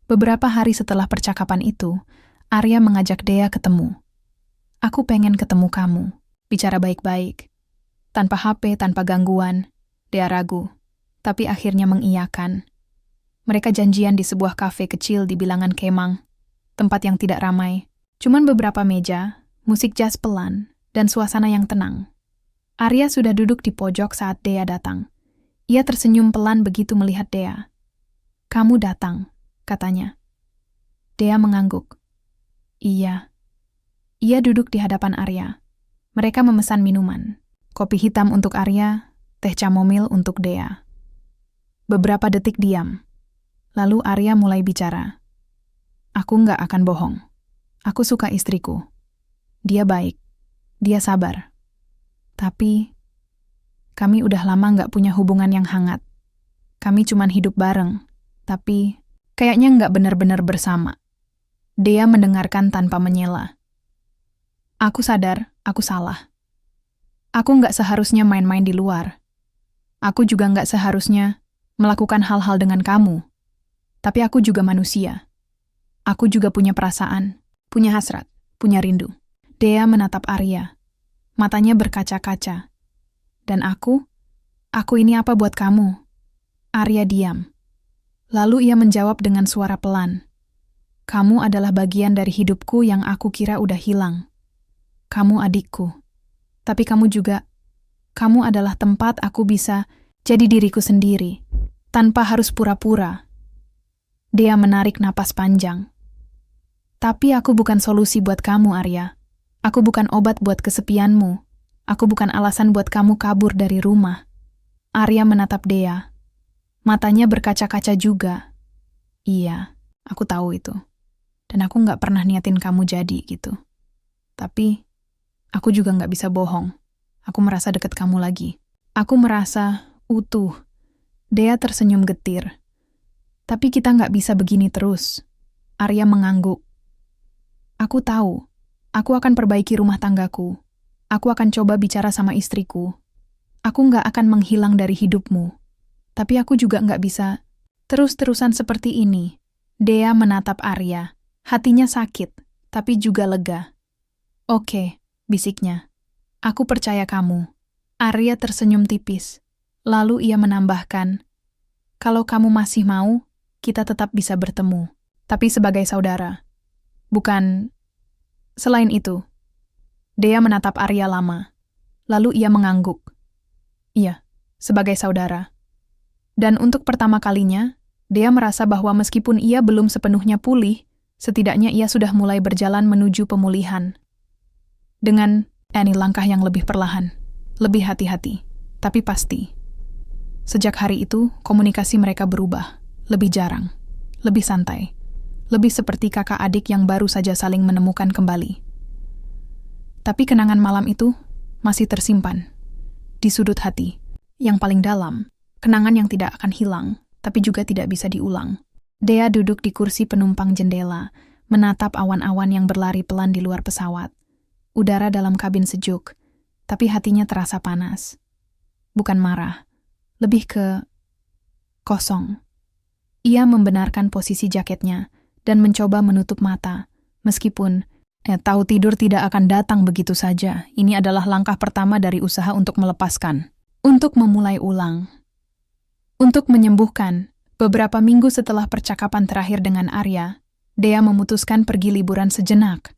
Beberapa hari setelah percakapan itu, Arya mengajak Dea ketemu. Aku pengen ketemu kamu, bicara baik-baik. Tanpa HP, tanpa gangguan, Dea ragu, tapi akhirnya mengiyakan. Mereka janjian di sebuah kafe kecil di bilangan Kemang, tempat yang tidak ramai, cuman beberapa meja, musik jazz pelan, dan suasana yang tenang. Arya sudah duduk di pojok saat Dea datang. Ia tersenyum pelan begitu melihat Dea. Kamu datang, katanya. Dea mengangguk. Iya. Ia duduk di hadapan Arya. Mereka memesan minuman. Kopi hitam untuk Arya, teh chamomil untuk Dea. Beberapa detik diam. Lalu Arya mulai bicara. Aku nggak akan bohong. Aku suka istriku. Dia baik. Dia sabar. Tapi, kami udah lama nggak punya hubungan yang hangat. Kami cuman hidup bareng. Tapi, kayaknya nggak benar-benar bersama. Dea mendengarkan tanpa menyela. Aku sadar, aku salah. Aku nggak seharusnya main-main di luar. Aku juga nggak seharusnya melakukan hal-hal dengan kamu. Tapi aku juga manusia. Aku juga punya perasaan, punya hasrat, punya rindu. Dea menatap Arya. Matanya berkaca-kaca. Dan aku ini apa buat kamu? Arya diam. Lalu ia menjawab dengan suara pelan. Kamu adalah bagian dari hidupku yang aku kira udah hilang. Kamu adikku. Tapi kamu adalah tempat aku bisa jadi diriku sendiri, tanpa harus pura-pura. Dia menarik napas panjang. Tapi aku bukan solusi buat kamu, Arya. Aku bukan obat buat kesepianmu. Aku bukan alasan buat kamu kabur dari rumah. Arya menatap Dea. Matanya berkaca-kaca juga. Iya, aku tahu itu. Dan aku nggak pernah niatin kamu jadi gitu. Tapi aku juga nggak bisa bohong. Aku merasa deket kamu lagi. Aku merasa utuh. Dea tersenyum getir. Tapi kita nggak bisa begini terus. Arya mengangguk. Aku tahu. Aku akan perbaiki rumah tanggaku. Aku akan coba bicara sama istriku. Aku nggak akan menghilang dari hidupmu. Tapi aku juga nggak bisa terus-terusan seperti ini. Dea menatap Arya. Hatinya sakit, tapi juga lega. Oke, bisiknya. Aku percaya kamu. Arya tersenyum tipis. Lalu ia menambahkan, kalau kamu masih mau, kita tetap bisa bertemu. Tapi sebagai saudara. Bukan. Selain itu. Dea menatap Arya lama. Lalu ia mengangguk. Iya, sebagai saudara. Dan untuk pertama kalinya, Dea merasa bahwa meskipun ia belum sepenuhnya pulih, setidaknya ia sudah mulai berjalan menuju pemulihan. Dengan langkah yang lebih perlahan, lebih hati-hati, tapi pasti. Sejak hari itu, komunikasi mereka berubah, lebih jarang, lebih santai, lebih seperti kakak adik yang baru saja saling menemukan kembali. Tapi kenangan malam itu masih tersimpan di sudut hati, yang paling dalam, kenangan yang tidak akan hilang, tapi juga tidak bisa diulang. Dea duduk di kursi penumpang jendela, menatap awan-awan yang berlari pelan di luar pesawat. Udara dalam kabin sejuk, tapi hatinya terasa panas. Bukan marah, lebih ke kosong. Ia membenarkan posisi jaketnya dan mencoba menutup mata, meskipun tahu tidur tidak akan datang begitu saja. Ini adalah langkah pertama dari usaha untuk melepaskan, untuk memulai ulang, untuk menyembuhkan. Beberapa minggu setelah percakapan terakhir dengan Arya, Dea memutuskan pergi liburan sejenak.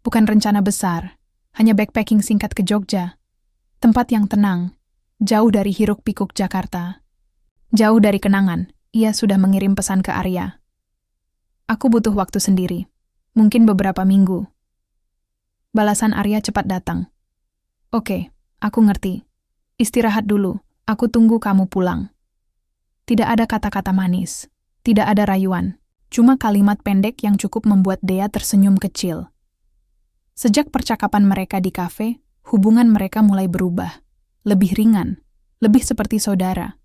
Bukan rencana besar, hanya backpacking singkat ke Jogja. Tempat yang tenang, jauh dari hiruk-pikuk Jakarta. Jauh dari kenangan, ia sudah mengirim pesan ke Arya. Aku butuh waktu sendiri, mungkin beberapa minggu. Balasan Arya cepat datang. Oke, aku ngerti. Istirahat dulu, aku tunggu kamu pulang. Tidak ada kata-kata manis, tidak ada rayuan, cuma kalimat pendek yang cukup membuat Dea tersenyum kecil. Sejak percakapan mereka di kafe, hubungan mereka mulai berubah. Lebih ringan, lebih seperti saudara.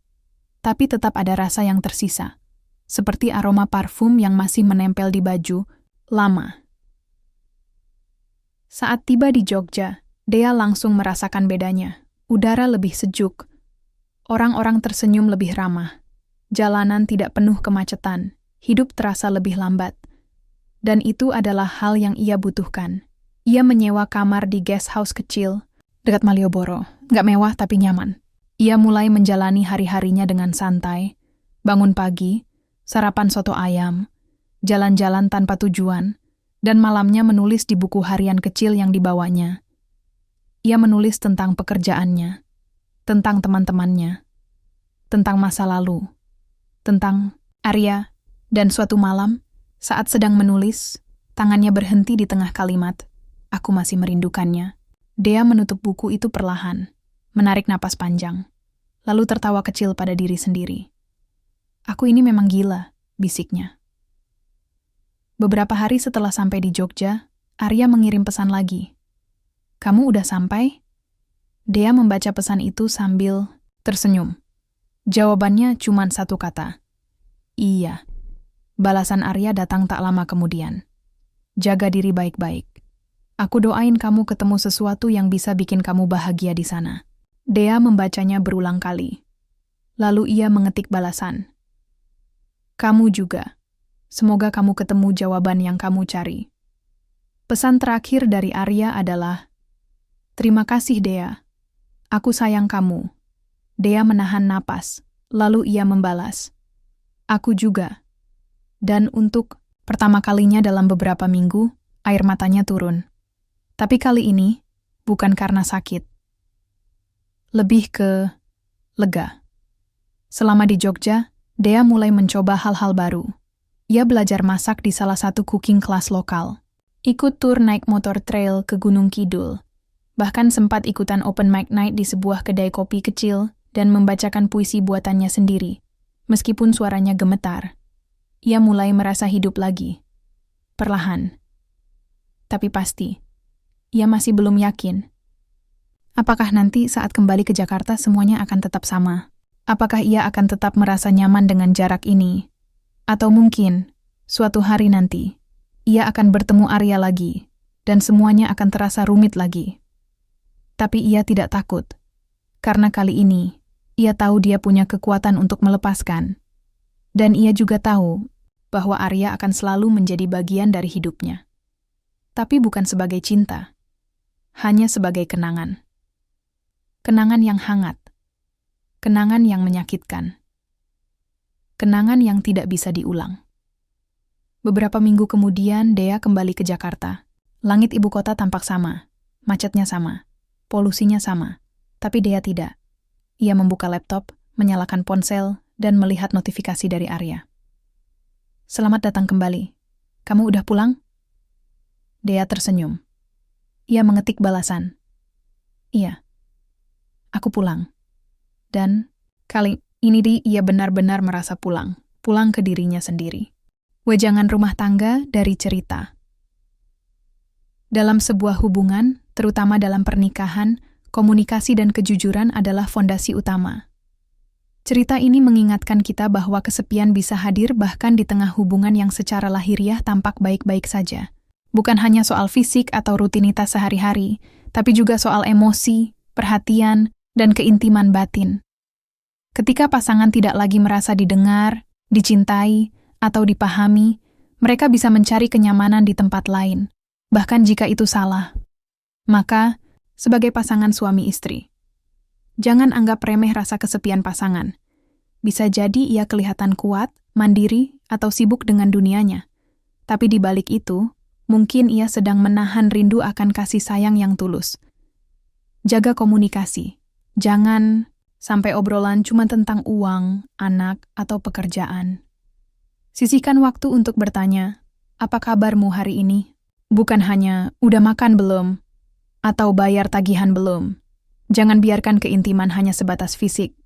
Tapi tetap ada rasa yang tersisa, seperti aroma parfum yang masih menempel di baju lama. Saat tiba di Jogja, Dea langsung merasakan bedanya. Udara lebih sejuk, orang-orang tersenyum lebih ramah. Jalanan tidak penuh kemacetan, hidup terasa lebih lambat. Dan itu adalah hal yang ia butuhkan. Ia menyewa kamar di guest house kecil, dekat Malioboro. Nggak mewah tapi nyaman. Ia mulai menjalani hari-harinya dengan santai, bangun pagi, sarapan soto ayam, jalan-jalan tanpa tujuan, dan malamnya menulis di buku harian kecil yang dibawanya. Ia menulis tentang pekerjaannya, tentang teman-temannya, tentang masa lalu, tentang Arya, dan suatu malam, saat sedang menulis, tangannya berhenti di tengah kalimat, aku masih merindukannya. Dea menutup buku itu perlahan, menarik napas panjang, lalu tertawa kecil pada diri sendiri. Aku ini memang gila, bisiknya. Beberapa hari setelah sampai di Jogja, Arya mengirim pesan lagi. Kamu udah sampai? Dea membaca pesan itu sambil tersenyum. Jawabannya cuma satu kata. Iya. Balasan Arya datang tak lama kemudian. Jaga diri baik-baik. Aku doain kamu ketemu sesuatu yang bisa bikin kamu bahagia di sana. Dea membacanya berulang kali. Lalu ia mengetik balasan. Kamu juga. Semoga kamu ketemu jawaban yang kamu cari. Pesan terakhir dari Arya adalah, terima kasih Dea. Aku sayang kamu. Dea menahan napas. Lalu ia membalas. Aku juga. Dan untuk pertama kalinya dalam beberapa minggu, air matanya turun. Tapi kali ini, bukan karena sakit. Lebih ke lega. Selama di Jogja, Dea mulai mencoba hal-hal baru. Ia belajar masak di salah satu cooking class lokal. Ikut tur naik motor trail ke Gunung Kidul. Bahkan sempat ikutan open mic night di sebuah kedai kopi kecil dan membacakan puisi buatannya sendiri. Meskipun suaranya gemetar, ia mulai merasa hidup lagi. Perlahan. Tapi pasti, ia masih belum yakin. Apakah nanti saat kembali ke Jakarta semuanya akan tetap sama? Apakah ia akan tetap merasa nyaman dengan jarak ini? Atau mungkin, suatu hari nanti, ia akan bertemu Arya lagi, dan semuanya akan terasa rumit lagi. Tapi ia tidak takut, karena kali ini, ia tahu dia punya kekuatan untuk melepaskan. Dan ia juga tahu bahwa Arya akan selalu menjadi bagian dari hidupnya. Tapi bukan sebagai cinta, hanya sebagai kenangan. Kenangan yang hangat. Kenangan yang menyakitkan. Kenangan yang tidak bisa diulang. Beberapa minggu kemudian, Dea kembali ke Jakarta. Langit ibu kota tampak sama, macetnya sama, polusinya sama. Tapi Dea tidak. Ia membuka laptop, menyalakan ponsel, dan melihat notifikasi dari Arya. Selamat datang kembali. Kamu udah pulang? Dea tersenyum. Ia mengetik balasan. Iya. Aku pulang. Dan kali ini ia benar-benar merasa pulang ke dirinya sendiri. Wejangan rumah tangga dari cerita. Dalam sebuah hubungan, terutama dalam pernikahan, komunikasi dan kejujuran adalah fondasi utama. Cerita ini mengingatkan kita bahwa kesepian bisa hadir bahkan di tengah hubungan yang secara lahiriah tampak baik-baik saja. Bukan hanya soal fisik atau rutinitas sehari-hari, tapi juga soal emosi, perhatian, dan keintiman batin. Ketika pasangan tidak lagi merasa didengar, dicintai, atau dipahami, mereka bisa mencari kenyamanan di tempat lain, bahkan jika itu salah. Maka, sebagai pasangan suami istri, jangan anggap remeh rasa kesepian pasangan. Bisa jadi ia kelihatan kuat, mandiri, atau sibuk dengan dunianya. Tapi di balik itu, mungkin ia sedang menahan rindu akan kasih sayang yang tulus. Jaga komunikasi. Jangan sampai obrolan cuma tentang uang, anak, atau pekerjaan. Sisihkan waktu untuk bertanya, apa kabarmu hari ini? Bukan hanya, udah makan belum? Atau bayar tagihan belum? Jangan biarkan keintiman hanya sebatas fisik.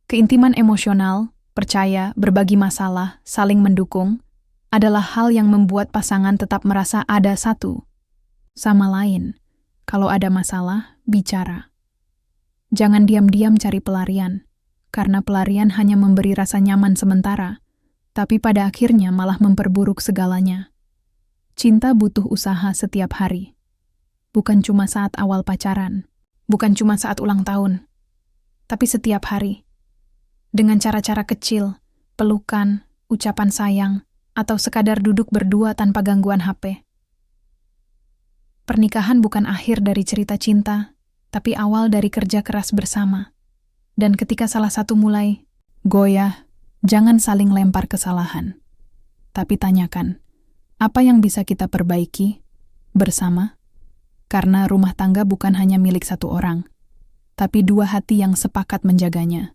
Keintiman emosional, percaya, berbagi masalah, saling mendukung, adalah hal yang membuat pasangan tetap merasa ada satu sama lain. Kalau ada masalah, bicara. Jangan diam-diam cari pelarian, karena pelarian hanya memberi rasa nyaman sementara, tapi pada akhirnya malah memperburuk segalanya. Cinta butuh usaha setiap hari. Bukan cuma saat awal pacaran, bukan cuma saat ulang tahun, tapi setiap hari. Dengan cara-cara kecil, pelukan, ucapan sayang, atau sekadar duduk berdua tanpa gangguan HP. Pernikahan bukan akhir dari cerita cinta, tapi awal dari kerja keras bersama. Dan ketika salah satu mulai goyah, jangan saling lempar kesalahan. Tapi tanyakan, apa yang bisa kita perbaiki bersama? Karena rumah tangga bukan hanya milik satu orang, tapi dua hati yang sepakat menjaganya.